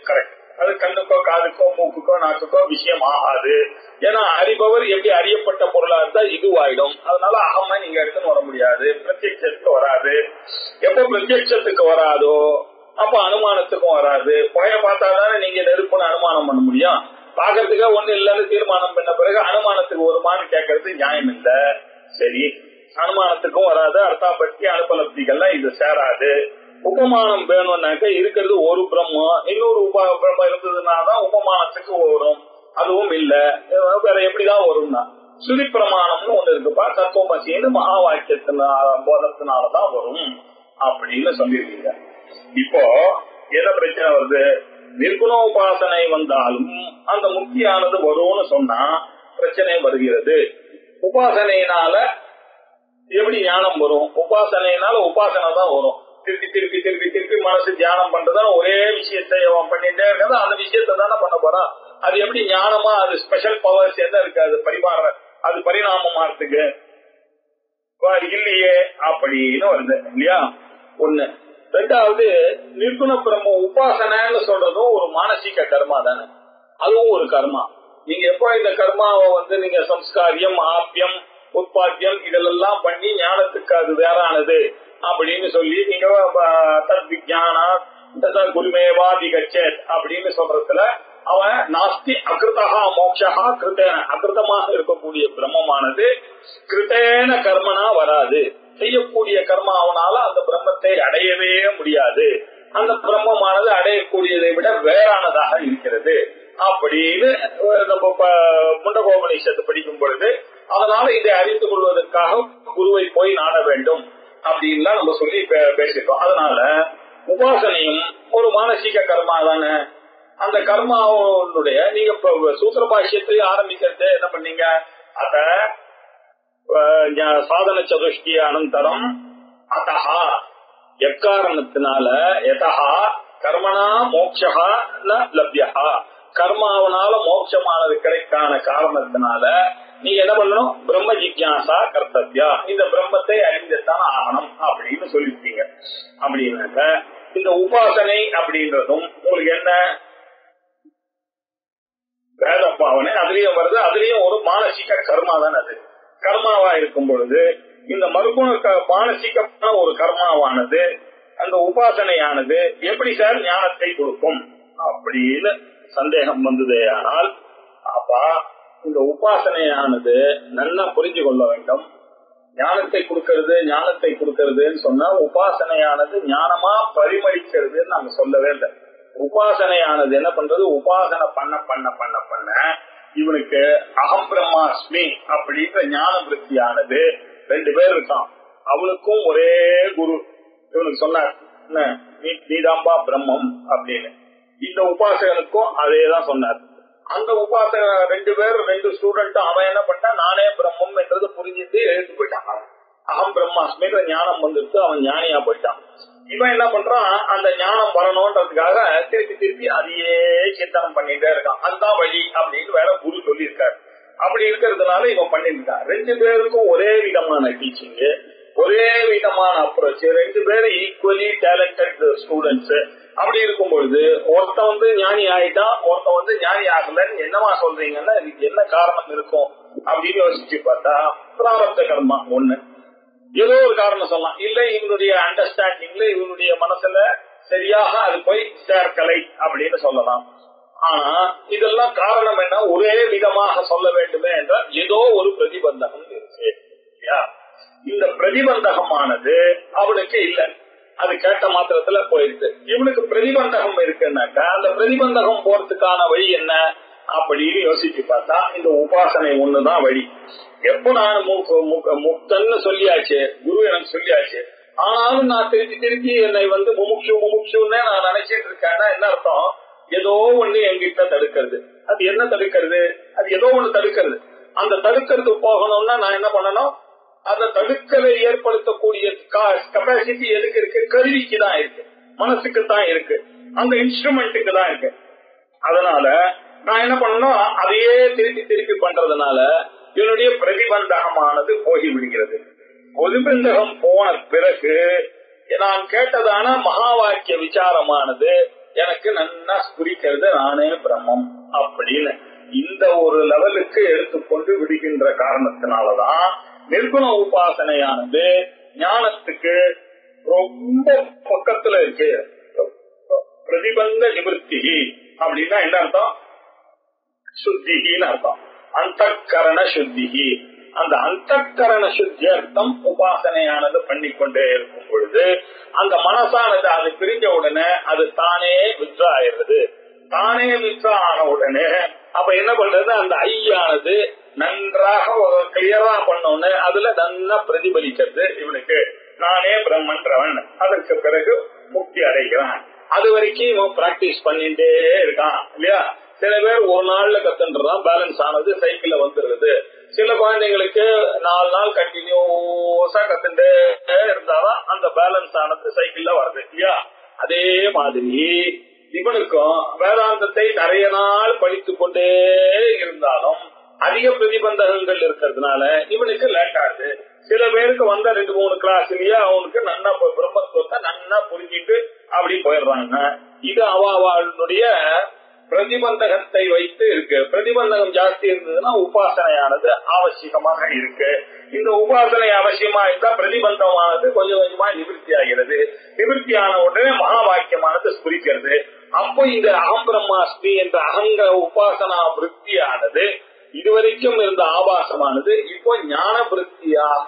கரெக்ட். அது கண்ணுக்கோ காதுக்கோ மூக்குக்கோ நாக்குக்கோ விஷயம் ஆகாது. ஏன்னா அறிபவர் எப்படி அறியப்பட்ட பொருளா இருந்தா இதுவாயிடும். அதனால அகமா நீங்க எடுத்துன்னு வர முடியாது, பிரத்யட்சத்துக்கு வராது. எப்ப பிரத்யட்சத்துக்கு வராதோ அப்ப அனுமானத்துக்கும் வராது. புகைய பார்த்தாதானே நீங்க நெருப்புன்னு அனுமானம் பண்ண முடியும். பாக்கிறதுக்கு ஒண்ணு இல்லன்னு தீர்மானம் பண்ண பிறகு அனுமானத்துக்கு வருமானு கேட்கறது நியாயம் இல்ல. சரி, அனுமானத்துக்கும் வராது. அர்த்தாபத்தி, அனுபலப்திகள்லாம் இது சேராது. உபமானம் வேணும்னாக்க இருக்கிறது ஒரு பிரம்மம், இன்னொரு பிரம்மம் இருந்ததுனாதான் உபமானத்துக்கு வரும். அதுவும் இல்ல, வேற எப்படிதான் வரும்னா ஸ்ருதி பிரமாணம்னு ஒண்ணு இருக்குப்பா, தத்துவமசின்னு மகா வாக்கியத்தினால போதத்தினாலதான் வரும் அப்படின்னு சொல்லிருக்கீங்க. இப்போ என்ன பிரச்சனை வருது? நிர்குணோபாசனை வந்தாலும் அந்த முக்தியானது வரும்னு சொன்னா பிரச்சனை வருகிறது. உபாசனையினால எப்படி ஞானம் வரும்? உபாசனையினால உபாசனை தான் வரும். திருப்பி திருப்பி திருப்பி திருப்பி மனசு தியானம் பண்றதா ஒரே விஷயத்தை பண்ணிட்டே இருக்கிறது. அந்த விஷயத்தை தானே பண்ண போறான். அது எப்படி ஞானமா? அது ஸ்பெஷல் பவர்ஸ் என்ன இருக்கு? அது அது பரிணாமமாறதுக்கு இல்லையே அப்படின்னு வருது இல்லையா? ஒண்ணு. ரெண்டாவது, நிர்குண பிரம்ம உபாசனைன்னு சொல்றதும் ஒரு மானசீக கர்மா தானே, அதுவும் ஒரு கர்மா. நீங்க எப்போ இந்த கர்மாவை நீங்க சம்ஸ்காரியம், ஆப்பியம், உற்பத்தியம் இதெல்லாம் பண்ணி ஞானத்துக்கு அது வேறானது அப்படின்னு சொல்லி நீங்க தத் விஜானா குருமேவாதிகச்சேத் அப்படின்னு சொல்றதுல அவன் நாஸ்தி அகிருதா மோட்சா கிருத்தேன, அகிருதமாக இருக்கக்கூடிய பிரம்மமானது கிருத்தேன கர்மனா வராது. செய்யக்கூடிய கர்மா அவனால அந்த பிரம்மத்தை அடையவே முடியாது. அந்த பிரம்மமானது அடையக்கூடியதை விட வேறானதாக இருக்கிறது அப்படின்னு நம்ம முண்டகோபனிஷத்து படிக்கும் பொழுது, அதனால இதை அறிந்து கொள்வதற்காக குருவை போய் நாட வேண்டும் அப்படின்லாம் நம்ம சொல்லி பேசிட்டோம். அதனால உபாசனையும் ஒரு மானசீக கர்மா தானே. அந்த கர்மாவுடைய நீங்க சூத்திர பாஷ்யத்தை ஆரம்பிக்கிறது என்ன பண்ணீங்க? அத சாதன சதுஷ்டி அனந்தரம் அத்தஹா எக்காரணத்தினால யதஹா கர்மனா மோட்சஹா ந லப்யஹா, கர்மாவனால மோட்சமானது கிடைக்கான காரணத்தினால நீங்க என்ன பண்ணணும்? பிரம்ம ஜிக்யாசா கர்த்தவ்யா, இந்த பிரம்மத்தை அறிந்துதான் ஆகணும் அப்படின்னு சொல்லிட்டீங்க. அப்படின்னாக்க இந்த உபாசனை அப்படின்றதும் உங்களுக்கு என்ன வேத பாவனை அதுலயும் வருது. அதுலயும் ஒரு மானசீக கர்மா தான். அது கர்மாவா இருக்கும் பொழுது இந்த மறுகுண மானசீகமான ஒரு கர்மாவானது அந்த உபாசனையானது எப்படி சார் ஞானத்தை கொடுக்கும் அப்படின்னு சந்தேகம் வந்ததே. ஆனால் அப்பா இந்த உபாசனையானது நல்லா புரிஞ்சு கொள்ள வேண்டும். ஞானத்தை கொடுக்கறதுன்னு சொன்னா உபாசனையானது ஞானமா பரிமளிக்கிறதுன்னு நாங்க சொல்லவே இல்லை. உபாசனையானது என்ன பண்றது? உபாசனை பண்ண பண்ண பண்ண பண்ண இவனுக்கு அகம் பிரம்மாஸ்மி அப்படின்ற ஞான விருத்தியானது 2 பேர் இருக்கான். அவனுக்கும் ஒரே குரு இவனுக்கு சொன்னார், நீதாம்பா பிரம்மம் அப்படின்னு. இந்த உபாசகனுக்கும் அதேதான் சொன்னார். அந்த உபாசக 2 பேர் 2 ஸ்டூடெண்ட் அவன் என்ன பண்ணா நானே பிரம்மம் என்றது புரிஞ்சுட்டு எழுந்து போயிட்டான். அகம் பிரம்மாஸ்மின்ற ஞானம் வந்துட்டு அவன் ஞானியா போயிட்டான். இவன் என்ன பண்றான், அந்த ஞானம் வரணும்ன்றதுக்காக திருப்பி அதையே சிந்தனம் பண்ணிட்டே இருக்கான். அதுதான் வழி அப்படின்னு வேற குரு சொல்லி இருக்காரு. அப்படி இருக்கிறதுனால இவன் பண்ணிட்டு இருக்கான். 2 பேருக்கும் ஒரே விதமான டீச்சிங், ஒரே விதமான அப்ரோச், 2 பேரும் ஈக்குவலி டேலண்டட் ஸ்டூடெண்ட்ஸ். அப்படி இருக்கும் பொழுது ஒருத்தன் ஞானி ஆயிட்டான், ஒருத்தன் ஞானி ஆகலன்னு என்னவா சொல்றீங்கன்னா இதுக்கு என்ன காரணம் இருக்கும் அப்படின்னு யோசிச்சு பார்த்தா பிராரப்த கர்மா ஒண்ணு, ஏதோ ஒரு காரணம் சொல்லலாம். இல்ல இவனுடைய அண்டர்ஸ்டாண்டிங்ல இவனுடைய மனசுல சரியாக அது போய் சேர்க்கலை அப்படின்னு சொல்லலாம். ஆனா இதெல்லாம் காரணம் என்ன, ஒரே விதமாக சொல்ல வேண்டுமே என்றால் ஏதோ ஒரு பிரதிபந்தகம் இருக்கு. இந்த பிரதிபந்தகமானது அவனுக்கு இல்லை, அது கேட்ட மாத்திரத்துல போயிடுது. இவனுக்கு பிரதிபந்தகம் இருக்குன்னாக்கா அந்த பிரதிபந்தகம் போறதுக்கான வழி என்ன அப்படின்னு யோசிச்சு பார்த்தா இந்த உபாசனை ஒண்ணுதான் வழி. எப்போ நான் முக்தன்னு சொல்லியாச்சு, குரு எனக்கு சொல்லியாச்சு, ஆனாலும் நான் திருப்பி என்னை முமுட்சுன்னே நான் நினைச்சிட்டு இருக்கேன்னா என்ன அர்த்தம், ஏதோ ஒண்ணு என்கிட்ட தடுக்கிறது. அது என்ன தடுக்கிறது, அது ஏதோ ஒண்ணு தடுக்கிறது. அந்த தடுக்கிறது போகணும்னா நான் என்ன பண்ணணும், அந்த தடுக்கலை ஏற்படுத்தக்கூடிய கெப்பாசிட்டி எதுக்கு இருக்கு, கருவிக்கு தான் இருக்கு, மனசுக்கு தான் இருக்கு, அந்த இன்ஸ்ட்ருமெண்ட்டுக்கு தான் இருக்கு. அதனால நான் என்ன பண்ணணும், அதையே திருப்பி பண்றதுனால என்னுடைய பிரதிபந்தகமானது போகிவிடுகிறது. பிரதிபந்தகம் போன பிறகு நான் கேட்டதான மகா வாக்கிய விசாரமானது எனக்கு நன்னா குறிக்கிறது, நானே பிரம்மம் அப்படின்னு இந்த ஒரு லெவலுக்கு எடுத்துக்கொண்டு விடுகின்ற காரணத்தினாலதான் நிர்குண உபாசனையானது ஞானத்துக்கு ரொம்ப பக்கத்துல இருக்கு. பிரதிபந்த நிவர்த்தி அப்படின்னா என்ன அர்த்தம், சுத்திகின்னு அர்த்தம். அந்தக்கரண சுத்திகி, அந்த அந்தக்கரண சுத்தி அர்த்தம் உபாசனையானது பண்ணிக்கொண்டே இருக்கும் பொழுது அந்த மனசானது அது பிரிஞ்ச உடனே அது தானே வித்ரா ஆயிடுறது. தானே வித்ரா ஆன உடனே அப்ப என்ன பண்றது, அந்த ஐயானது நன்றாக கிளியரா பண்ணோன்னு அதுல நன்னா பிரதிபலிக்கிறது. இவனுக்கு நானே பிரம்மன்றவன், அதற்கு பிறகு முக்தி அடைகிறான். அது வரைக்கும் இவன் பிராக்டிஸ் பண்ணிட்டே இருக்கான் இல்லையா. சில பேர் ஒரு நாள்ல கத்துன்றான், பேலன்ஸ் ஆனது சைக்கிள்ல வந்துருது. சில குழந்தைங்களுக்கு 4 நாள் கண்டினியூஸா கத்துட்டே இருந்தாதான் அந்த பேலன்ஸ் ஆனது சைக்கிள்ல வருது இல்லையா. அதே மாதிரி இவனுக்கும் வேதாந்தத்தை நிறைய நாள் படித்து கொண்டே இருந்தாலும் அதிக பிரதிபந்தகங்கள் இருக்கிறதுனால இவனுக்கு லேட் ஆகுது. சில பேருக்கு வந்த 2-3 கிளாஸ்லயே அவனுக்கு நன்னா பிரம்மத்துவத்தை நன்னா புரிஞ்சிட்டு அப்படி போயிடுறாங்க. இது அவளுடைய பிரதிபந்தகத்தை வைத்து இருக்கு. பிரதிபந்தகம் ஜாஸ்தி இருந்ததுன்னா உபாசனையானது அவசியமாக இருக்கு. இந்த உபாசனை அவசியமா இருந்தா பிரதிபந்தமானது கொஞ்சம் கொஞ்சமா நிவர்த்தி ஆகிறது. நிவர்த்தி ஆன உடனே மகா வாக்கியமானது ஸ்புரிக்கிறது. அப்போ இந்த அகம் பிரம்மாஸ்மி என்ற அகங்க உபாசனா விருத்தியானது இதுவரைக்கும் இருந்த ஆபாசமானது இப்போ ஞான விருத்தியாக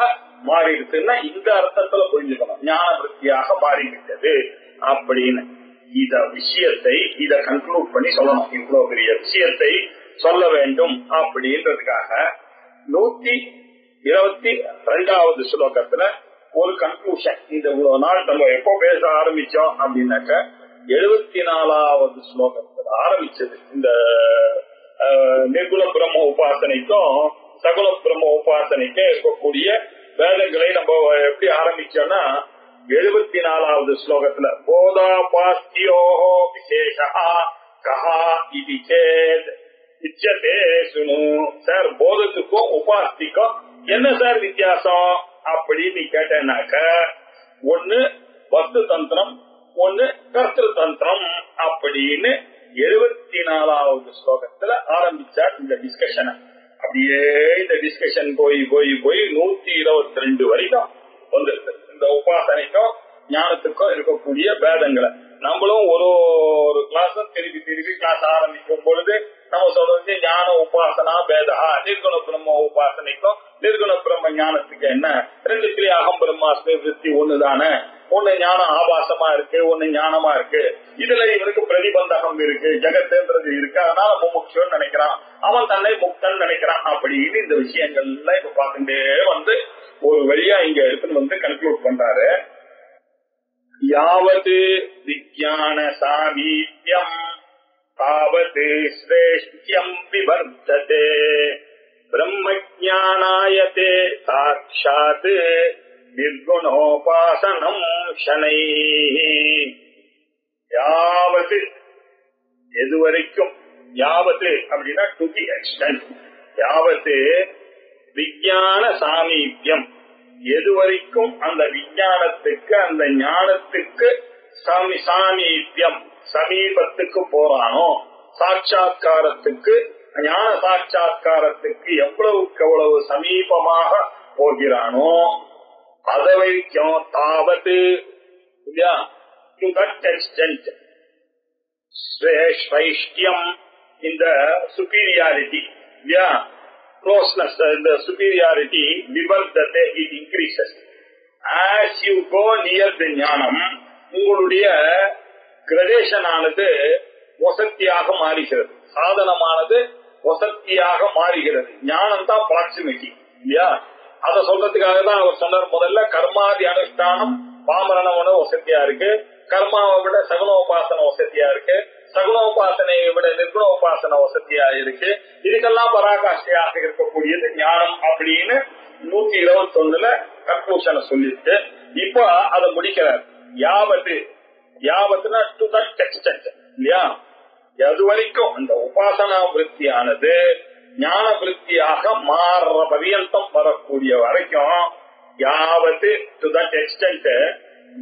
மாறிடுச்சுன்னா இந்த அர்த்தத்துல புரிஞ்சுக்கணும், ஞான விருத்தியாக மாறிவிட்டது அப்படின்னு. இத விஷயத்தை இத கன்க்ளூட் பண்ணி சொல்லணும். இவ்வளவு பெரிய விஷயத்தை சொல்ல வேண்டும் அப்படின்றதுக்காக 122வது ஸ்லோகத்துல ஒரு கன்க்ளூஷன். இந்த இவ்வளவு நாள் நம்ம எப்போ பேச ஆரம்பிச்சோம் அப்படின்னாக்க 74வது ஸ்லோகத்துல ஆரம்பிச்சது. இந்த நிர்குண பிரம்ம உபாசனைக்கும் சகுண பிரம்ம உபாசனைக்கும் இருக்கக்கூடிய வேதங்களை நம்ம எப்படி ஆரம்பிச்சோம்னா 74வது ஸ்லோகத்துல போதாபாஸ்தியோ விசேஷா கஹா இதி சேத் இச்சதே சுனு. சார் போதத்துக்கும் உபாஸ்திக்கும் என்ன சார் வித்தியாசம் அப்படின்னு கேட்டேன்னாக்க, ஒண்ணு வஸ்து தந்திரம், ஒண்ணு கர்த்திரு தந்திரம் அப்படின்னு 74வது ஸ்லோகத்துல ஆரம்பிச்சார் இந்த டிஸ்கஷனை. அப்படியே இந்த டிஸ்கஷன் போய் 122 வரைக்கும் வந்துருக்கு. இந்த உபாசனைக்கும் ஞானத்துக்கும் இருக்கக்கூடிய பேதங்களை நம்மளும் ஒரு கிளாஸ் திருப்பி கிளாஸ் ஆரம்பிக்கும் பொழுது நம்ம சொல்றது ஞான உபாசனா பேதா, நிர்குண பிரம்ம உபாசனைக்கும் நிர்குண பிரம்ம ஞானத்துக்கு என்ன, 2 அகம் பிரம்மாஸ்மி விருத்தி ஒண்ணுதானே, ஒண்ணு ஞானம் ஆபாசமா இருக்கு, ஒண்ணு ஞானமா இருக்கு. இதுல இவனுக்கு பிரதிபந்தகம் இருக்கு, ஜெகத்துன்றது இருக்கு, அதனால முமுட்சுன்னு நினைக்கிறான், அவன் தன்னை முக்தன் நினைக்கிறான் அப்படின்னு இந்த விஷயங்கள்ல இப்ப பார்த்துட்டே வந்து ஒரு வழியா இங்க எடுத்துன்னு கன்க்ளூட் பண்றாரு. யாவது விஞ்ஞான சாமீபியம் தாவத் ஸ்ரேஷ்ட்யம் விவர்த்ததே பிரம்மஜானாயதே சாட்சாத் நிர்குணோபாசனம் சனைஹி. யாவது எதுவரைக்கும், யாவது அப்படின்னா டு தி எக்ஸ்டென்ட், யாவது விஞ்ஞான சாமீபியம், எதுவரைக்கும் அந்த விஞ்ஞானத்துக்கு அந்த ஞானத்துக்கு சாமீபியம் சமீபத்துக்கு போறானோ, சாட்சா்காரத்துக்கு ஞான சாட்சா்காரத்துக்கு எவ்வளவுக்கு எவ்வளவு சமீபமாக போகிறானோ அது வரைக்கும் தாவத்து டு தட் எக்ஸ்டென்ட் ஸ்ரேஷ்யம், இந்த superiority closeness, the superiority vivartate, it increases. As you go near the ஞானம், உங்களுடைய கிரடேஷன் ஆனது வசத்தியாக மாறுகிறது, சாதனமானது வசத்தியாக மாறுகிறது. ஞானம் தான் ப்ராக்சிமிட்டி இல்லையா? அதை சொல்றதுக்காக தான் அவர் சொன்னார், முதல்ல கர்மாதி அனுஷ்டானம் பாமரணமான வசதியா இருக்கு, கர்மாவை விட சகுனோபாசன வசதியா இருக்கு, சகுனோபாசனையை விட நிர்குணோபாசன வசதியா இருக்கு. இதுக்கெல்லாம் பராகாஷ்டையாக இருக்கக்கூடியது ஞானம் அப்படின்னு 121 கன்க்ளூஷனை சொல்லிட்டு இப்ப அதை முடிக்கிறார். யாவத்துனா டு தட் எக்ஸ்டென்ட் இல்லையா? அது வரைக்கும் அந்த உபாசனா விருத்தியானது ஞான விருத்தியாக மாறுற பரியந்தம் வரக்கூடிய வரைக்கும் யாவது டு தட் எக்ஸ்டென்ட்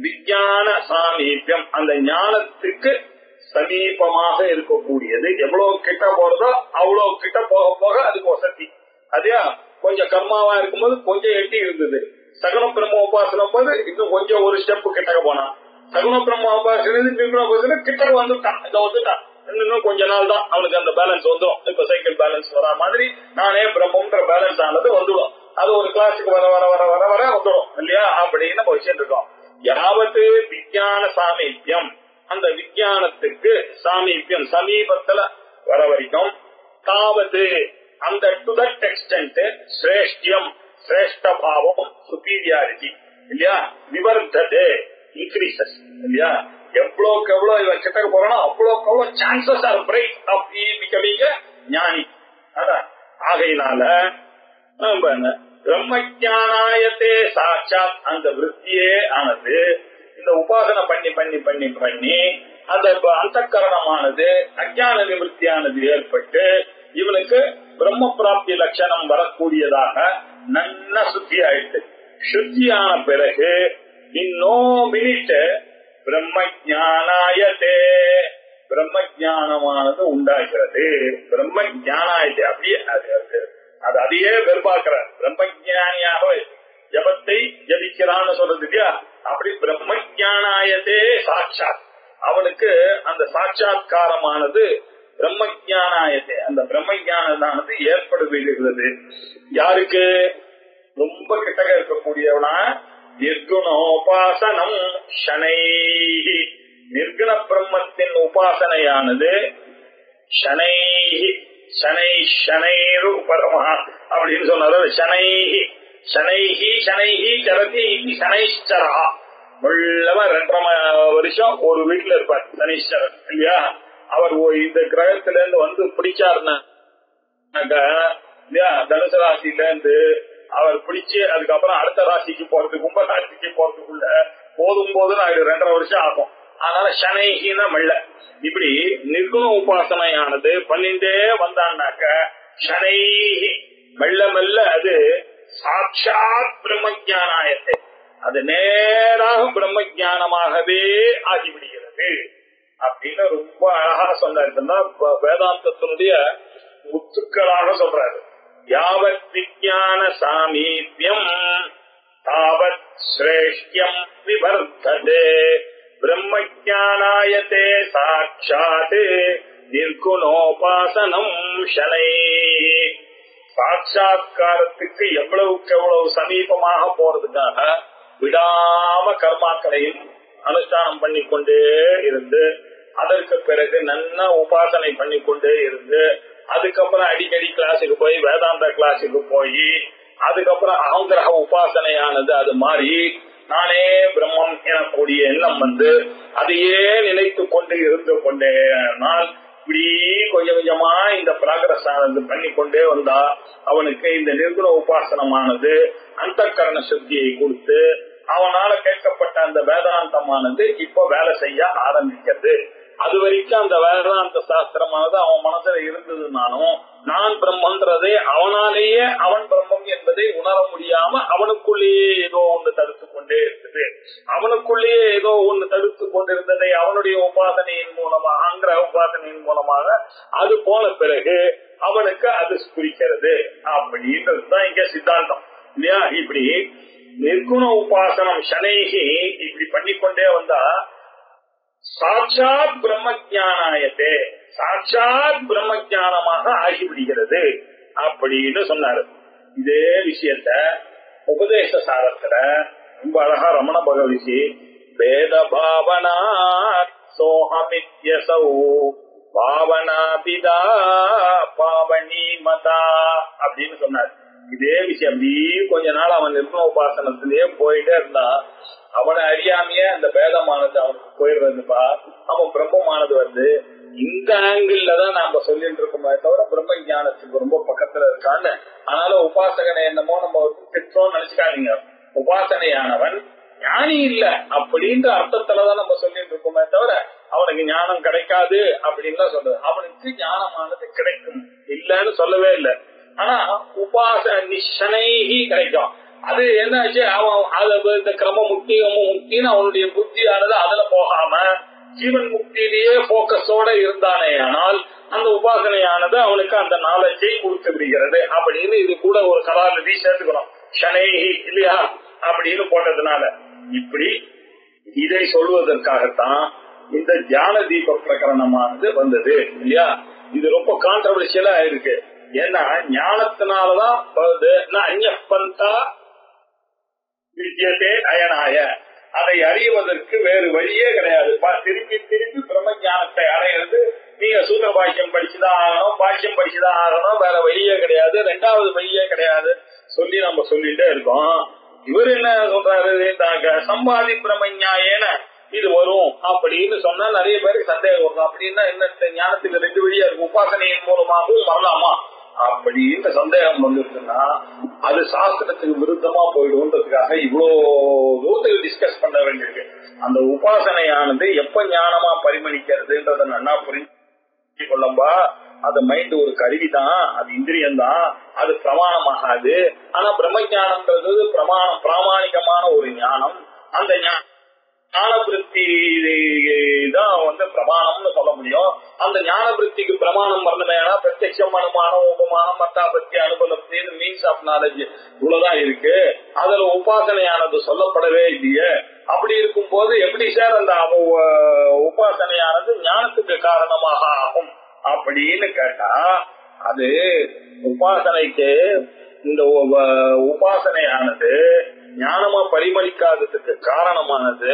விஞ்ஞான சாமீபியம், அந்த ஞானத்துக்கு சமீபமாக இருக்கக்கூடியது. எவ்வளவு கிட்ட போறதோ அவ்வளவு கிட்ட போக போக அதுக்கு வசதி. அதே கொஞ்சம் கர்மாவா இருக்கும்போது கொஞ்சம் எட்டி இருந்தது, சகுன பிரம்ம உபாசனம் போது இன்னும் கொஞ்சம் ஒரு ஸ்டெப் கிட்டக்க போனா, சகுன பிரம்ம உபாசனம் கிட்டக்க வந்துட்டான், இதை வந்துட்டான், இன்னும் கொஞ்ச நாள் தான் அவனுக்கு அந்த பேலன்ஸ் வந்துடும். இப்ப சைக்கிள் பேலன்ஸ் வரா மாதிரி நானே பிரம்மன்ற பேலன்ஸ் ஆனது வந்துடும். அது ஒரு கிளாஸுக்கு வர வர வர வர வர வந்துடும் இல்லையா? அப்படின்னு வச்சுட்டு இருக்கோம். யாவது விஞ்ஞான சாமீபியம், அந்த விஞ்ஞானத்துக்கு சாமீபியம் சமீபத்துல வர வரைக்கும் தாவது அந்த டு தட் எக்ஸ்டென்ட் ஸ்ரேஷ்டியம், சிரேஷ்ட பாவம், சுப்பீரியாரிட்டி இல்லையா, விவர்த்ததே, இன்க்ரீசஸ் இல்லையா? எவ்வளவுக்கு எவ்வளவு இவன் கிட்டக்கு போறானோ அவ்வளவுக்கு எவ்வளவு chances are bright of becoming gnani. அதான் ஆகையினால பிரம்மஜானாயத்தே சாட்சாத் அந்த விருத்தியே ஆனது இந்த உபாசனை பண்ணி பண்ணி பண்ணி பண்ணி அந்த அந்தக்கரணமானது அஞ்ஞான நிவர்த்தியானது ஏற்பட்டு இவனுக்கு பிரம்ம பிராப்தி லட்சணம் வரக்கூடியதாக நல்ல சுத்தி ஆயிட்டு, சுத்தியான பிறகு இன்னோ மினிட் பிரம்மஜானாயத்தே, பிரம்மஜானமானது உண்டாகிறது. பிரம்மஜானாயத்தே அப்படியே அது அதையே வெறுப்பாக்குறார். பிரம்மஜானியாக ஜபத்தை ஜபிக்கிறான்னு சொல்றது இல்லையா? அப்படி பிரம்மஜானாயத்தே சாட்சாத், அவனுக்கு அந்த சாட்சாத்காரமானது பிரம்மஜானாயத்தே, அந்த பிரம்மஜானதானது ஏற்படுகிறது. யாருக்கு? ரொம்ப கிட்டக இருக்கக்கூடியவனா நிர்குணோபாசனம் ஷனை, நிர்குண பிரம்மத்தின் உபாசனையானது ஷனை ஷனை ஷனைரு பரமா அப்படின்னு சொன்னார். ஷனைஹி ஷனைஹி ஷனைஹி சரதி சனைஷ்சரா, உள்ளவன் 2.5 வருஷம் ஒரு வீட்டுல இருப்பார் சனீஸ்வரன் இல்லையா? அவர் இந்த கிரகத்துல இருந்து வந்து பிடிச்சாருன்னா இல்லையா, தனுசு ராசியில இருந்து அவர் பிடிச்சு அதுக்கப்புறம் அடுத்த ராசிக்கு போறதுக்கு கும்ப ராசிக்கு போறதுக்குள்ள போதும் போதுன்னு 2.5 வருஷம் ஆகும். அதனால ஷனைஹின்னா மெல்ல இப்படி நிர்குண உபாசனையானது பண்ணிட்டே வந்தான்னாக்க ஷனைஹி மெல்ல மெல்ல அது சாட்சாத் பிரம்மஜானாயத்தை, அது நேராக பிரம்மஜானமாகவே ஆகிவிடுகிறது அப்படின்னு ரொம்ப அழகா சொன்னாருன்னா வேதாந்தத்தினுடைய முத்துக்களாக சொல்றாரு. யாவத் விஞ்ஞான சாமீபியம் தாவத் ஸ்ரேஷ்யம் விவர்த்ததே பிரம்மஜானாயதே சாட்சாத் நிர்குணோபாசனம் ஷனை. சாட்சாத்காரத்துக்கு எவ்வளவுக்கு எவ்வளவு சமீபமாக போறதுக்காக விடாம கர்மாக்களையும் அனுஷ்டானம் பண்ணிக்கொண்டே இருந்து அதற்கு பிறகு நல்ல உபாசனை பண்ணிக்கொண்டே இருந்து அதுக்கப்புறம் அடிக்கடி கிளாஸுக்கு போய் வேதாந்த கிளாஸுக்கு போய் அதுக்கப்புறம் அகங்கிரக உபாசனையானது அது மாறி நானே பிரம்மம் எனக்கூடிய எண்ணம் வந்து அதையே நினைத்து கொண்டு இருந்து கொண்டேனால் இப்படி கொஞ்சம் கொஞ்சமா இந்த பிராகிரஸ் ஆனது பண்ணிக்கொண்டே வந்தா அவனுக்கு இந்த நிர்குண உபாசனமானது அந்த கரண சுத்தியை கொடுத்து அவனால கேட்கப்பட்ட அந்த வேதாந்தமானது இப்ப வேலை செய்ய ஆரம்பிக்கிறது. அது வரைக்கும் அந்த வேதாந்த சாஸ்திரமானது அவன் மனசுல இருந்ததுனாலும் நான் பிரம்மன்றதே அவனாலேயே அவன் பிரம்மம் என்பதை உணர முடியாம அவனுக்குள்ளேயே ஏதோ ஒன்று தடுத்து கொண்டே இருந்தது. அவனுக்குள்ளேயே ஏதோ ஒன்று தடுத்து கொண்டிருந்ததை அவனுடைய உபாசனையின் மூலமாக ஆங்கிற உபாசனையின் மூலமாக அது போன பிறகு அவனுக்கு அது ஸ்புரிக்கிறது அப்படின்றதுதான் இங்க சித்தாந்தம் இல்லையா? இப்படி நிர்குண உபாசனம் சனைகி இப்படி பண்ணிக்கொண்டே வந்தா சாட்சாத் பிரம்மஜானாயத்தே சாட்சாத் பிரம்மஜானமாக ஆகிவிடுகிறது அப்படின்னு சொன்னாரு. இதே விஷயத்த உபதேச சாரத்துல ரொம்ப அழகா ரமண பகவதி வேத பாவனா சோஹமித்யசௌ பாவனா பிதா பாவனி மதா அப்படின்னு சொன்னார். இதே விஷயம் அப்படி கொஞ்ச நாள் அவன் நிர்குண உபாசனத்திலேயே போயிட்டே இருந்தா அவனை அறியாமையே அந்த பேதமானது அவனுக்கு போயிடுறதுப்பா. அவன் பிரம்மமானது வந்து இந்த ஆங்கிள் தான் நாம சொல்லிட்டு இருக்கோமே தவிர பிரம்ம ஞானத்துக்கு ரொம்ப பக்கத்துல இருக்கான்னு. அதனால உபாசகனை என்னமோ நம்ம திட்டோம்னு நினைச்சுக்காதீங்க. உபாசனையானவன் ஞானி இல்ல அப்படின்ற அர்த்தத்துலதான் நம்ம சொல்லிட்டு இருக்கோமே தவிர அவனுக்கு ஞானம் கிடைக்காது அப்படின்னு சொல்றது. அவனுக்கு ஞானமானது கிடைக்கும் இல்லன்னு சொல்லவே இல்லை. ஆனா உபாசனைகி கிடைக்கும். அது என்னாச்சு அவன் இந்த கிரம முக்தி முக்தின்னு அவனுடைய புத்தியானது அதுல போகாம ஜீவன் முக்தியிலேயே போக்கஸோட இருந்தானே ஆனால் அந்த உபாசனையானது அவனுக்கு அந்த நாலேஜை கொடுத்து விடுகிறது அப்படின்னு இது கூட ஒரு கலாநிதி சேர்த்துக்கணும். ஷனைகி இல்லையா அப்படின்னு போட்டதுனால இப்படி இதை சொல்வதற்காகத்தான் இந்த தியான தீப பிரகரணமானது வந்தது இல்லையா? இது ரொம்ப கான்ட்ரவர்சியலா இருக்கு. ஏன்னா ஞானத்தினாலதான் அந்யப்பந்தா வித்தியதே அயனாய அதை அறிவதற்கு வேறு வழியே கிடையாது. திருப்பி திருப்பி பிரம்ம ஞானத்தை அடையிறது நீங்க சூத்திர பாஷ்யம் படிச்சுதான் ஆகணும், பாஷ்யம் படிச்சுதான் ஆகணும், வேற வழியே கிடையாது, ரெண்டாவது வழியே கிடையாது சொல்லி நம்ம சொல்லிட்டே இருக்கோம். இவர் என்ன சொல்றாரு, சம்பாதி பிரம்மஞாயேன இது வரும் அப்படின்னு சொன்னா நிறைய பேருக்கு சந்தேகம் வரும். அப்படின்னா என்ன ஞானத்துக்கு ரெண்டு வழியா இருக்கு, உபாசனையின் மூலமாகவும் வரலாமா அப்படின்னு சந்தேகம் வந்துருக்குன்னா அது சாஸ்திரத்துக்கு விருத்தமா போயிடுன்றதுக்காக இவ்வளவு தூரத்துக்கு டிஸ்கஸ் பண்ண வேண்டியிருக்கு. அந்த உபாசனையானது எப்ப ஞானமா பரிமணிக்கிறதுன்றத நல்லா புரிஞ்சு கொள்ளம்பா. அது மைண்ட் ஒரு கருவிதான், அது இந்திரியம் தான், அது பிரமாணமாகாது. ஆனா பிரம்ம ஞானம்ன்றது பிராமாணிகமான ஒரு ஞானம். அந்த ஞான விருத்தி தான் வந்து பிரமாணம்னு சொல்ல முடியும். அந்த ஞான விருத்திக்கு பிரமாணம் வரணுமேனா பிரத்யட்சம் அனுமானம் உபமானம் மத்தாபத்தி அனுபவத்தி மீன்ஸ் ஆஃப் நாலேஜ் இவ்வளவுதான் இருக்கு. அதுல உபாசனையானது சொல்லப்படவே இல்லையே. அப்படி இருக்கும் போது எப்படி சார் அந்த உபாசனையானது ஞானத்துக்கு காரணமாக ஆகும் அப்படின்னு கேட்டா அது உபாசனைக்கு இந்த உபாசனையானது ஞானமா பரிமளிக்காததுக்கு காரணமானது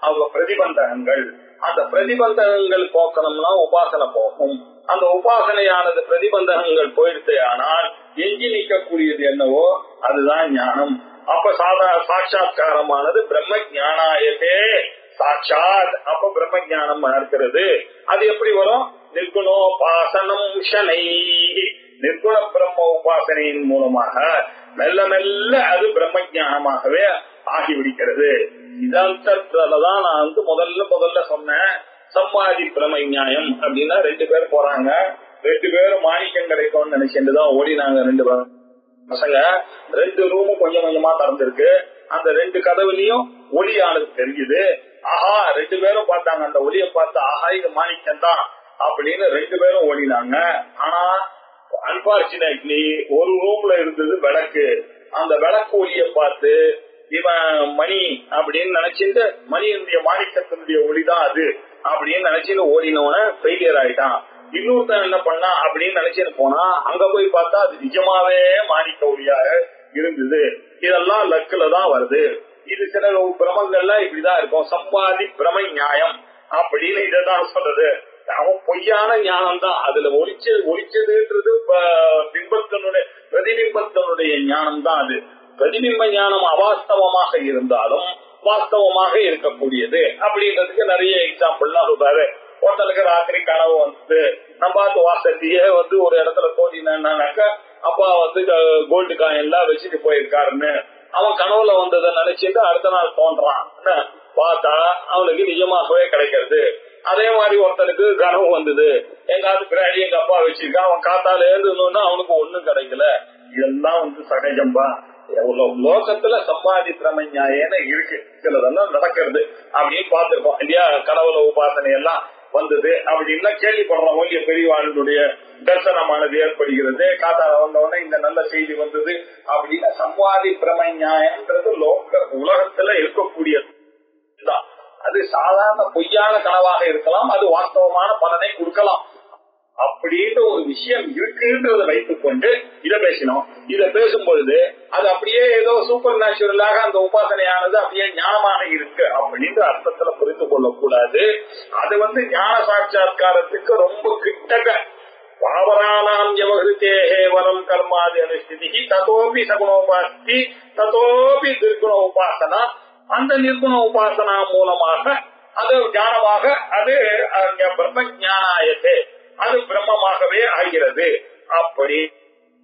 அவங்க பிரதிபந்தகங்கள். அந்த பிரதிபந்தகங்கள் போக்கணும்னா உபாசனை போகும். அந்த உபாசனையானது பிரதிபந்தகங்கள் போயிடுச்சு ஆனால் எஞ்சி நிற்கக்கூடியது என்னவோ அதுதான் ஞானம். அப்ப சாட்சாத்காரமானது பிரம்ம ஞானாயத்தே சாட்சாத். அப்ப பிரம்ம ஞானம் இருக்கிறது. அது எப்படி வரும்? நிர்குணோபாசனம் ஷனை, நிர்குண பிரம்ம உபாசனையின் மூலமாக மெல்ல மெல்ல அது பிரம்ம ஞானமாகவே ஆகிவிடுகிறது. இதாந்தத்துலதான் நான் வந்து முதல்ல சொன்னேன். சம்பாதி பிரம்ம ஞானம் அப்படின்னா ரெண்டு பேர் போறாங்க, ரெண்டு பேரும் மாணிக்கம் கிடைக்கும்னு நினைச்சுட்டுதான் ஓடினாங்க. ரெண்டு பசங்க, ரெண்டு ரூமும் கொஞ்சம் கொஞ்சமா திறந்திருக்கு. அந்த ரெண்டு கதவுலயும் ஒளியானது தெரியுது. ஆஹா, ரெண்டு பேரும் பார்த்தாங்க. அந்த ஒளியை பார்த்து ஆஹா இது மாணிக்கம் தான் அப்படின்னு ரெண்டு பேரும் ஓடினாங்க. ஆனா அன்பார்ச்சுனேட்லி ஒரு ரூம்ல இருந்தது விளக்கு. அந்த விளக்கு ஒளிய பார்த்து இவன் மணி அப்படின்னு நினைச்சிட்டு மணியினுடைய மாணிக்கத்தினுடைய ஒளிதான் அது அப்படின்னு நினைச்சுன்னு ஓடினவன ஃபெயிலியர் ஆயிட்டான். இன்னொருத்தன் என்ன பண்ணா அப்படின்னு நினைச்சுன்னு போனா அங்க போய் பார்த்தா அது நிஜமாவே மாணிக்க ஒளியாக இருந்தது. இதெல்லாம் லக்குல தான் வருது. இது சில பிரமங்கள்லாம் இப்படிதான் இருக்கும். சம்பாதி பிரம நியாயம் அப்படின்னு இதான் சொல்றது. அவன் பொய்யான ஞானம் தான் அதுல ஒளிச்சதுன்றது பிம்பத்தினுடைய பிரதிபிம்பத்தினுடைய ஞானம் தான். அது பிரதிபிம்ப ஞானம் அவாஸ்தவமாக இருந்தாலும் வாஸ்தவமாக இருக்கக்கூடியது அப்படின்றதுக்கு நிறைய எக்ஸாம்பிள்லாம் சொல்றாரு. ஒருத்தனுக்கு ராத்திரி கனவு வந்து நம்ம பார்த்து வாசத்தையே ஒரு இடத்துல தோண்டினாக்க அப்பா கோல்டு காயின் எல்லாம் வச்சுட்டு போயிருக்காருன்னு அவன் கனவுல வந்ததை நினைச்சிட்டு அடுத்த நாள் தோன்றான். பார்த்தா அவனுக்கு நிஜமாகவே கிடைக்கிறது. அதே மாதிரி ஒருத்தனுக்கு கனவு வந்தது, எங்காவது பின்னாடி எங்க அப்பா வச்சிருக்கான், அவன் காத்தால எழுந்தோன்னா அவனுக்கு ஒண்ணும் கிடைக்கல. இதெல்லாம் சகஜம்பா. லோகத்துல சம்பாதி பிரமஞாயன்னு இருக்கு, சிலதெல்லாம் நடக்கிறது அப்படின்னு பார்த்திருக்கோம் இல்லையா. கனவுல உபாசனை எல்லாம் வந்தது அப்படின்னா கேள்விப்படுறோம். ஒழிய பெரியவாளுடைய தரிசனமானது ஏற்படுகிறது, காத்தால வந்தவொடனே இந்த நல்ல செய்தி வந்தது அப்படின்னா சம்வாதி பிரமஞாயன்றது உலகத்துல இருக்கக்கூடியது. அது சாதாரண பொய்யான கனவாக இருக்கலாம், அது வாஸ்தவமான பலனை கொடுக்கலாம். அப்படின்ற ஒரு விஷயம் இருக்குன்றத வைத்துக் கொண்டு இதை பேசினோம். இதை பேசும்பொழுது அது அப்படியே ஏதோ சூப்பர் நேச்சுரலாக அந்த உபாசனையானது அப்படியே ஞானமாக இருக்கு அப்படின்ற அர்த்தத்துல புரிந்து கொள்ளக்கூடாது. அது ஞான சாட்சா்காரத்துக்கு ரொம்ப கிட்டக்க பாவரானாம் யவஹிருதேஹே வரம் கர்மாதி அனுஷ்டிதி ததோபி சகுணோபாஸ்தி ததோபி நிர்குண உபாசனா. அந்த நிர்குண உபாசனா மூலமாக அது ஞானமாக அது பிரம்ம ஞானாயத்தே, அது பிரம்மமாகவே ஆகிறது. அப்படி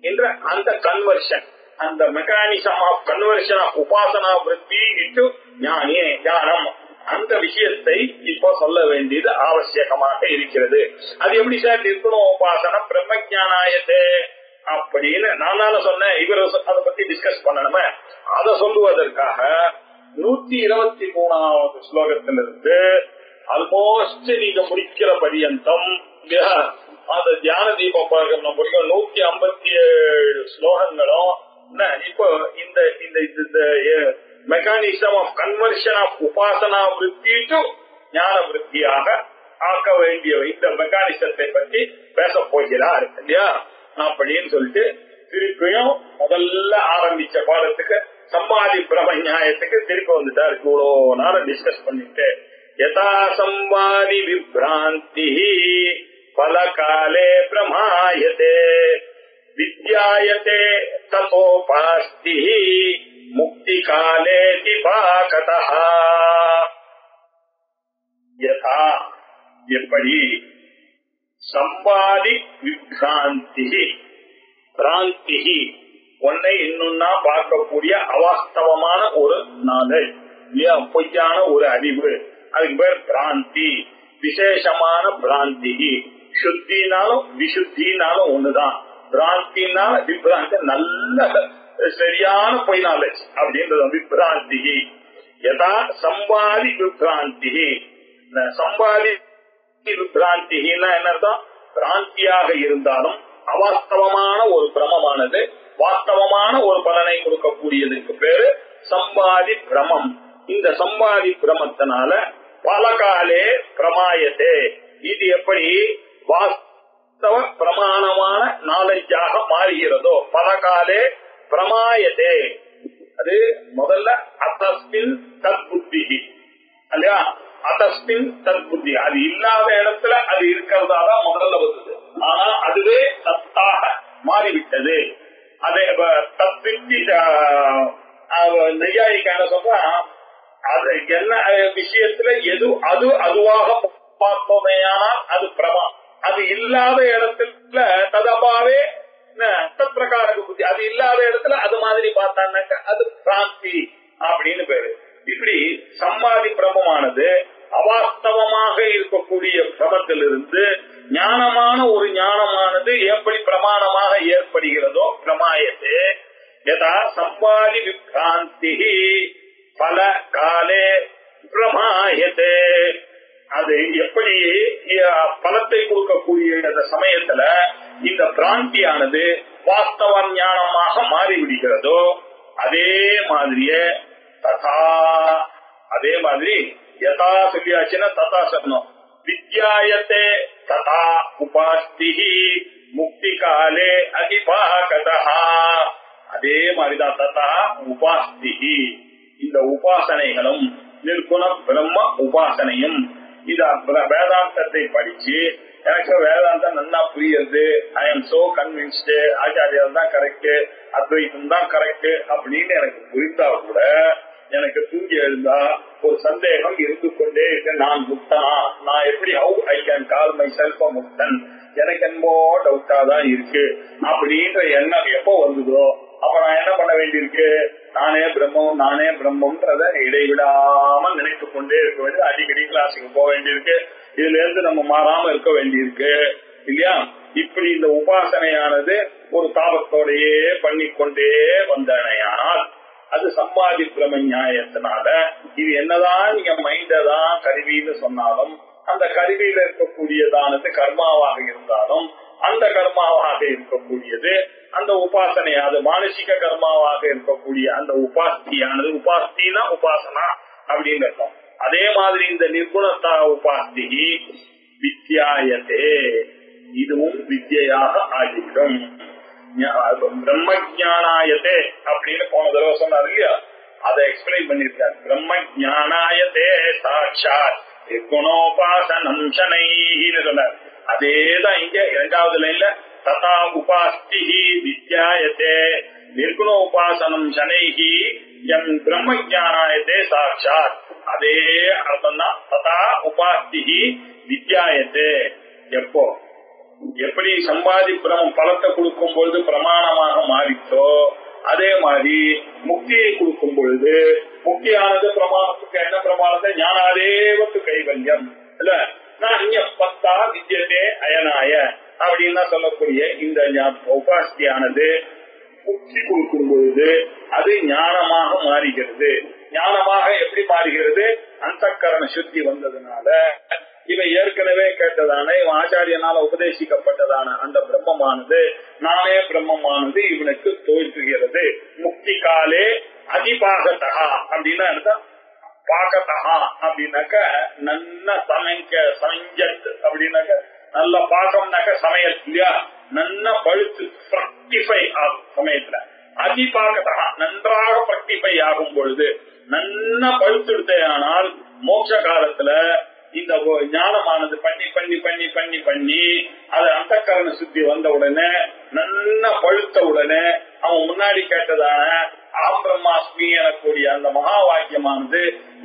என்ற அந்த கன்வர்ஷன், அந்த மெக்கானிசம் ஆஃப் கன்வர்ஷன் ஆஃப் உபாசனா விருத்தி இன்டு ஞானம், அந்த விஷயத்தை இப்போ சொல்ல வேண்டியது அவசியமாக இருக்கிறது. அது எப்படி சார் நிர்குண உபாசனம் பிரம்ம ஞானாயத்தே அப்படின்னு நான் சொன்னேன். இவர் அதை பத்தி டிஸ்கஸ் பண்ணணுமே. அதை சொல்லுவதற்காக 123வது ஸ்லோகத்திலிருந்து ஆல்மோஸ்ட் நீங்க முடிக்கிற பரியந்தம் அந்த தியான தீபம் பார்க்கணும் முடியும் 157 ஸ்லோகங்களும் இப்போ இந்த மெக்கானிசம் ஆஃப் கன்வர்ஷன் ஆஃப் உபாசனா விருத்தி டு ஞான விருத்தியாக ஆக்க வேண்டிய இந்த மெக்கானிசத்தை பற்றி பேச போகிறார் இல்லையா. அப்படின்னு சொல்லிட்டு திருப்பியும் முதல்ல ஆரம்பிச்ச பாடத்துக்கு சம்பாதி பிரமஞாயத்துக்கு திருப்பி வந்துட்டார். இவ்வளோ நேரம் டிஸ்கஸ் பண்ணிட்டு யதா சம்பாதி விப்ராந்தி பல காலே பிரமாயதே வித்யாயதே ததோபாஸ்தி முக்தி காலே திபாகதஹ. யதா எப்படி சம்பாதி விப்ராந்தி பிராந்தி ஒன்னை இன்னொன்னா பார்க்கக்கூடிய அவாஸ்தவமான ஒரு நாலேஜ் இல்லையா, பொய்யான ஒரு அறிவு, அதுக்கு பேர் பிராந்தி. விசேஷமான பிராந்தி. சுத்தினாலும் விசுத்தினாலும் ஒண்ணுதான். பிராந்தினால விப்ராந்தி நல்ல சரியான பொய் நாலேஜ் அப்படின்றது விப்ராந்தி. யதா சம்பாதி விப்ராந்தி. சம்பாதி விப்ராந்தினா என்ன அர்த்தம்? பிராந்தியாக இருந்தாலும் அவாஸ்தவமான ஒரு பிரமமானது வாஸ்தவமான ஒரு பலனை கொடுக்கக்கூடியதுக்கு பேரு சம்பாதி பிரமம். இந்த சம்பாதி பிரமத்தினால பலகாலே பிரமாயத்தே, இது எப்படி வாஸ்தவ பிரமாணமான நாலேஜாக மாறுகிறதோ பலகாலே பிரமாயத்தே. அது முதல்ல அத்தஸ்மின் தத் புத்தி இல்லையா, அத்தஸ்மின் தத் புத்தி. அது இல்லாத இடத்துல அது இருக்கிறதாதான் முதல்ல வந்தது. ஆனா அதுவே சத்தாக மாறிவிட்டது. அதே தத்வித்தி நெய்யாயிக்கான சொல்றா, அது என்ன விஷயத்துல எது அது அதுவாக பார்த்தோமேயானால் அது பிரமா. அது இல்லாத இடத்துல ததபாவே தத் பிரகாரக புத்தி. அது இல்லாத இடத்துல அது மாதிரி பார்த்தான்னாக்க அது பிராந்தி அப்படின்னு பேரு. இப்படி சம்பாதி பிரமமானது அவாஸ்தவமாக இருக்கக்கூடிய பிரமத்திலிருந்து ஞானமான ஒரு ஞானமானது எப்படி பிரமாணமாக ஏற்படுகிறதோ பிரமாயத்தே. யதா சம்பாதி விக்ராந்தி பல காலே பிரமாயத்தே. அது எப்படி பலத்தை கொடுக்கக்கூடிய சமயத்துல இந்த பிராந்தியானது வாஸ்தவ ஞானமாக மாறிவிடுகிறதோ அதே மாதிரியே ததா, அதே மாதிரி யதா சொல்லியாச்சுன்னா ததா சொல்லணும். வித்யாயத்தே ததா உபாஸ்தி முக்தி காலே அதிபாகதஹ. அதே மாதிரிதான் ததா உபாஸ்தி. இந்த உபாசனைகளும் நிர்குண பிரம்ம உபாசனையும் இது வேதாந்தத்தை படிச்சு எனக்கு வேதாந்தம் நல்லா புரியுது, ஐ எம் சோ கன்வின்ஸ்டு, ஆச்சாரியால் தான் கரெக்ட், அத்வைத்தம் தான் கரெக்ட் அப்படின்னு எனக்கு புரிந்தா கூட எனக்கு தூங்கி எழுந்தா ஒரு ஒரு சந்தேகம் இருந்து கொண்டே இருக்கு. நான் முக்தனா, நான் எப்படி how I can call myself முக்தன், எனக்கு என்னமோ டவுட்டா தான் இருக்கு அப்படின்ற எண்ணம் எப்போ வந்ததோ அப்ப நான் என்ன பண்ண வேண்டியிருக்கு, நானே பிரம்மம் நானே பிரம்மன்றத இடைவிடாம நினைத்து கொண்டே இருக்க வேண்டியது. அடிக்கடி கிளாஸுக்கு போக வேண்டியிருக்கு, இதுல இருந்து நம்ம மாறாம இருக்க வேண்டியிருக்கு இல்லையா. இப்படி இந்த உபாசனையானது ஒரு தாபத்தோடையே பண்ணிக்கொண்டே வந்தனையானால் அது சம்பாதி பிரம நியாயத்தினால இது என்னதான் நீங்க மைண்டதான் கருவின்னு சொன்னாலும் அந்த கருவியில இருக்கக்கூடியதானது கர்மாவாக இருந்தாலும் அந்த கர்மாவாக இருக்கக்கூடியது அந்த உபாசனையாது மானசிக கர்மாவாக இருக்கக்கூடிய அந்த உபாஸ்தியானது, உபாஸ்தினா உபாசனா அப்படின்னு அர்த்தம். அதே மாதிரி இந்த நிர்குணத்தா உபாஸ்தி வித்யாயத்தே, இதுவும் வித்யாக ஆகிவிடும். பிரம்ம ஜானாயத்தே அப்படின்னு போன தடவை சொன்னார் இல்லையா, அதை எக்ஸ்பிளைன் பண்ணிருக்காரு. பிரம்ம ஜானாயத்தே சாட்சாத் நிர்குணோபாசனம் சனைன்னு சொன்னார். அதேதான் இங்க இரண்டாவது லைன்ல ததா உபாஸ்தி வித்யாயத்தே நிர்குணோபாசனம் சனைஹி எம் பிரம்ம ஜானாயத்தே சாட்சாத். அதே அர்த்தம் தான் ததா உபாஸ்தி வித்யாயத்தே. எப்போ எப்படி சம்பாதி பிரமம் பலத்தை கொடுக்கும் பொழுது பிரமாணமாக மாறிச்சோ அதே மாதிரி முக்தியை கொடுக்கும் பொழுது முக்தியானது பிரமாணத்துக்கு என்ன பிரமாணத்தை ஞானாதேவத்து கைவல்யம் இல்ல, நான் இங்க பத்தா வித்யத்தே அயனாய அப்படின்னு சொல்லக்கூடிய இந்த உபாஸ்தியானது முக்தி கொடுக்கும் பொழுது அது ஞானமாக மாறுகிறது. ஞானமாக எப்படி மாறுகிறது, அந்தக்கரண சுத்தி வந்ததுனால இவன் ஏற்கனவே கேட்டதான இவன் ஆச்சாரியனால உபதேசிக்கப்பட்டதான அந்த பிரம்மமானது நானே பிரம்மமானது இவனுக்கு தோற்றுகிறது. முக்தி காலே அதிபாகதா அப்படின்னா அர்த்தம். பாகதா அப்படின்னாக்க நல்ல சமஞ்சத் அப்படின்னாக்க நல்ல பாகம்னாக்க சமையல் இல்லையா, நல்ல பழுத்து பிரக்டிஃபை ஆகும் சமயத்துல. அதிபாகதா நன்றாக பிரக்டிஃபை ஆகும் பொழுது நல்ல பழுத்துடுத்தே ஆனால் மோட்ச காலத்துல இந்த ஞானமானது பண்ணி பண்ணி பண்ணி பண்ணி பண்ணி அது அந்தக்கரண சுத்தி வந்த உடனே நல்ல பழுத்த உடனே அவன் முன்னாடி கேட்டதான அகம் பிரம்மாஸ்மி எனக்கூடிய அந்த மகா வாக்கியமானது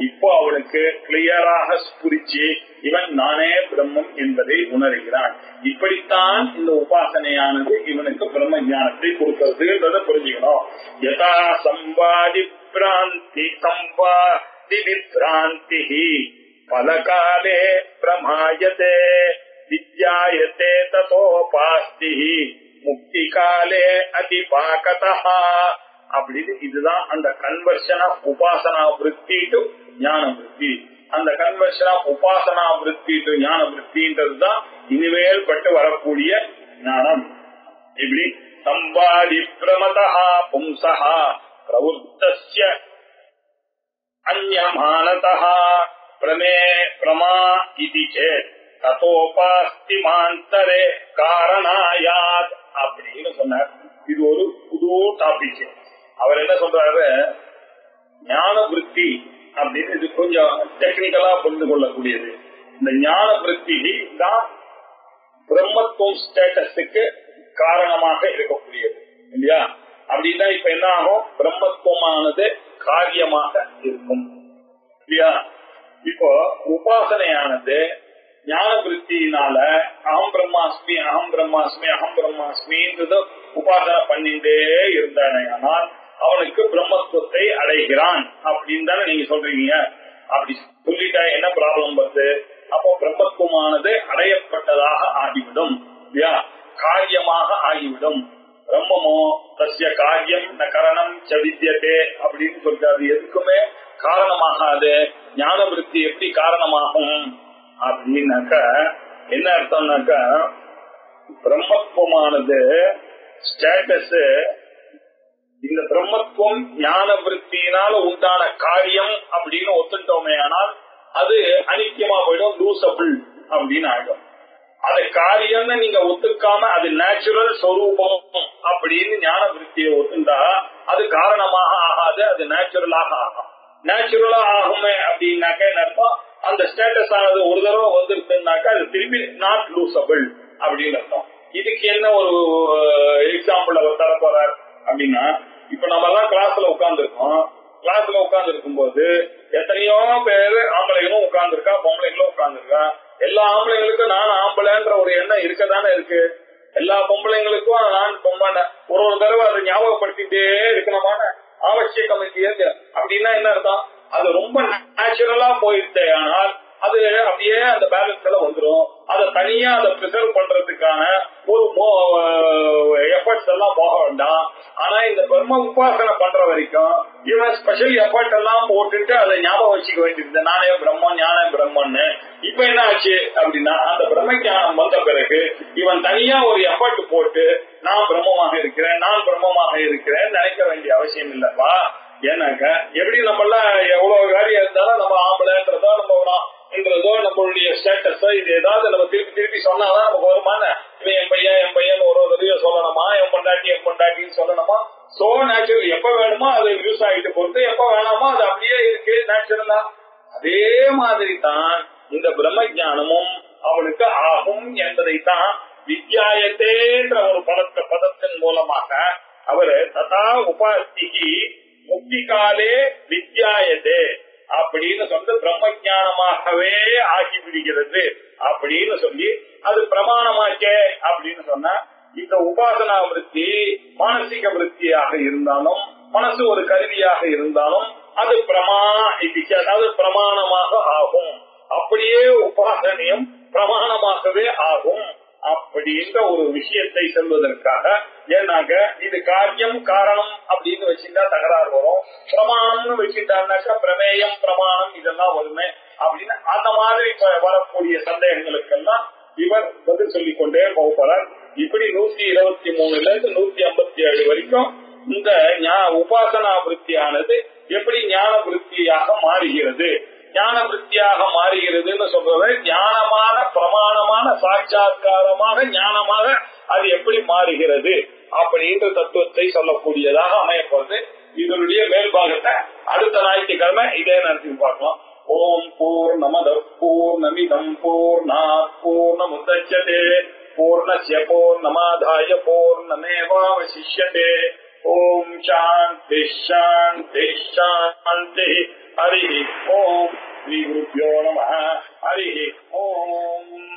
இப்போ அவனுக்கு கிளியராக ஸ்புரிச்சு இவன் நானே பிரம்மம் என்பதை உணர்கிறான். இப்படித்தான் இந்த உபாசனையானது இவனுக்கு பிரம்ம ஞானத்தை கொடுக்கிறதுன்றதை புரிஞ்சுக்கணும். யதா சம்பாதி பிராந்தி சம்பாதி விப்ராந்தி பலகாலே பிரமாயத்தே வித்யாயத்தே ததோபாஸ்தி முக்தி காலே அதிபாகதா அப்படின்னு. இதுதான் அந்த கன்வர்ஷன் ஆஃப் உபாசனா விருத்தி டு ஞான விருத்தி. அந்த கன்வர்ஷன் ஆஃப் உபாசனா விருத்தி டு ஞான விருத்தின்றதுதான் இனிமேல் பட்டு வரக்கூடிய ஞானம். இப்படி சம்பாதி பிரமதா பும்சா பிரவருத்தஸ்ய அன்யமானதா பிரமே பிரமா இதி சேத் ததோபாஸ்தி மாந்தரே காரணாயாத் அப்படின்னு சொன்னார். இது ஒரு புது டாபிக். அவர் என்ன சொல்றாரு, ஞான விருத்தி அப்படின்னு இது கொஞ்சம் டெக்னிக்கலா புரிந்து கொள்ளக்கூடியது. இந்த ஞான விருத்தி தான் பிரம்மத்துவம் ஸ்டேட்டஸுக்கு காரணமாக இருக்கக்கூடியது இல்லையா. அப்படின்னா இப்ப என்ன ஆகும், பிரம்மத்துவமானது காரியமாக இருக்கும் இல்லையா. இப்போ உபாசனையானது ஞான விருத்தியினால அகம் பிரம்மாஸ்மி அகம் பிரம்மாஸ்மி அகம் பிரம்மாஸ்மின்றது உபாசனை பண்ணிட்டே இருந்தானால் அவனுக்கு பிரம்மத்துவத்தை அடைகிறான் அப்படின்னு தானே நீங்க சொல்றீங்க. அப்படி சொல்லிட்டா என்ன ப்ராப்ளம் வருது, அப்போ பிரம்மத்துவமானது அடையப்பட்டதாக ஆகிவிடும் இல்லையா, காரியமாக ஆகிவிடும். பிரம்மமோ தஸ்ய காரியம் ந கரணம் ச வித்யதே அப்படின்னு சொல்றாரு. எதுக்குமே காரணமாகாது. ஞான விருத்தி எப்படி காரணமாகும் அப்படின்னாக்க என்ன அர்த்தம்னாக்க, பிரம்மத்துவமானது ஸ்டேட்டஸ், இந்த பிரம்மத்துவம் ஞான விருத்தியினால உண்டான காரியம் அப்படின்னு ஒத்துட்டோமே ஆனால் அது அனித்தியமா போயிடும், லூசபிள் அப்படின்னு ஆயிடும். அது காரியம்னு நீங்க ஒத்துக்காம அது நேச்சுரல் சொரூபம் அப்படின்னு ஞான விருத்தியை ஒத்துண்டா அது காரணமாக ஆகாது, அது நேச்சுரலாக ஆகும். நேச்சுரலா ஆகுமே அப்படின்னாக்க என்ன அர்த்தம், அந்த ஸ்டேட்டஸ் ஆனது ஒரு தடவை வந்துருக்குனாக்கா அது திரும்பி நாட் லூசபிள் அப்படின்னு அர்த்தம். இதுக்கு என்ன ஒரு எக்ஸாம்பிள் அவர் தர போறார் அப்படின்னா, இப்ப நம்ம எல்லாம் கிளாஸ்ல உட்கார்ந்து இருக்கோம். கிளாஸ்ல உட்கார்ந்து இருக்கும்போது எத்தனையோ பேரு ஆம்பளைங்களும் உட்கார்ந்துருக்கா, பொம்பளைங்களும் உட்கார்ந்துருக்கா. எல்லா ஆம்பளைங்களுக்கும் நான் ஆம்பளைன்ற ஒரு எண்ணம் இருக்கதானே இருக்கு. எல்லா பொம்பளைங்களுக்கும் நான் பொம்பளை ஒரு தடவை அதை ஞாபகப்படுத்திட்டே இருக்கணுமான அவசியம் இருக்கு. அப்படின்னா என்ன அர்த்தம்? அது ரொம்ப நேச்சுரலா போயிட்டே ஆனால் அது அப்படியே அந்த பேலன்ஸ்ல வந்துடும். அதை தனியா அதை ப்ரிசர்வ் பண்றதுக்கான ஒரு எஃபர்ட்ஸ் எல்லாம் போக வேண்டாம். ஆனா இந்த பிரம்ம உபாசனை பண்ற வரைக்கும் இவன் ஸ்பெஷல் எஃபர்ட் எல்லாம் போட்டுட்டு அதை ஞாபகம் வச்சுக்க வேண்டியது, நானே பிரம்மன் ஞானே பிரம்மன்னு. இப்ப என்ன ஆச்சு அப்படின்னா, அந்த பிரம்ம ஞானம் வந்த பிறகு இவன் தனியா ஒரு எஃபர்ட் போட்டு நான் பிரம்மமாக இருக்கிறேன், நான் பிரம்மமாக இருக்கிறேன் நினைக்க வேண்டிய அவசியம் இல்லப்பா. ஏன்னாக்க எப்படி நம்ம எல்லாம் எவ்வளவு காரியம் இருந்தாலும் நம்ம ஆம்பளைன்றதோ நம்மன்றதோ நம்மளுடைய ஸ்டேட்டஸோ இது ஏதாவது நம்ம திருப்பி சொன்னாதான் நமக்கு வருமான. இவன் என் பையன் ஒரு தடவையோ சொல்லணுமா, என் பொண்டாட்டின்னு சொல்லணுமா? So natural. எப்ப வேணுமோ அது யூஸ் ஆகிட்டு பொறுத்து, எப்ப வேணாமோ அது அப்படியே இருக்கு நேச்சுரலா. அதே மாதிரி தான் இந்த பிரம்ம ஞானமும் அவனுக்கு ஆகும் என்பதைத்தான் வித்யாயத்தேன்ற ஒரு பதத்தின் மூலமாக அவரு ததா உபாஸ்திகி முக்தி காலே வித்யாயதே அப்படின்னு சொல்லி பிரம்ம ஞானமாகவே ஆகிவிடுகிறது அப்படின்னு சொல்லி அது பிரமாணமாக்கே அப்படின்னு சொன்னா, இந்த உபாசனா விருத்தி மானசிக விருத்தியாக இருந்தாலும் மனசு ஒரு கருவியாக இருந்தாலும் அது அதாவது பிரமாணமாக ஆகும். அப்படியே உபாசனையும் பிரமாணமாகவே ஆகும் அப்படின்ற ஒரு விஷயத்தை சொல்வதற்காக. ஏன்னாக்க இது காரியம் காரணம் அப்படின்னு வச்சுட்டா தகராறு வரும். பிரமாணம்னு வச்சுட்டாருனாக்கா பிரமேயம் பிரமாணம் இதெல்லாம் வருமே அப்படின்னு அந்த மாதிரி வரக்கூடிய சந்தேகங்களுக்கெல்லாம் இவர் பதில் சொல்லிக் கொண்டே போகிறார். இப்படி 123 இருந்து 157 வரைக்கும் இந்த உபாசனா விருத்தியானது எப்படி ஞான விருத்தியாக மாறுகிறது, ஞான விருத்தியாக மாறுகிறதுன்னு சொல்றது ஞானமான பிரமாணமான சாட்சாத்காரமாக ஞானமாக அது எப்படி மாறுகிறது அப்படின்ற தத்துவத்தை சொல்லக்கூடியதாக அமையப்படுது. இதனுடைய மேல்பாகத்தை அடுத்த ஞாயிற்றுக்கிழமை இதே நடத்தி பார்க்கலாம். ஓம் பூர்ணமத பூர்ணமிதம் பூர்ணாத் பூர்ணமுதச்யதே பூர்ணஸ்ய பூர்ணமாதாய பூர்ணமேவாவசிஷ்யதே. ஓம் சாந்தி சாந்தி சாந்தி. ஹரி ஓம். ஸ்ரீ குருப்யோ நமः. ஹரி ஓம்.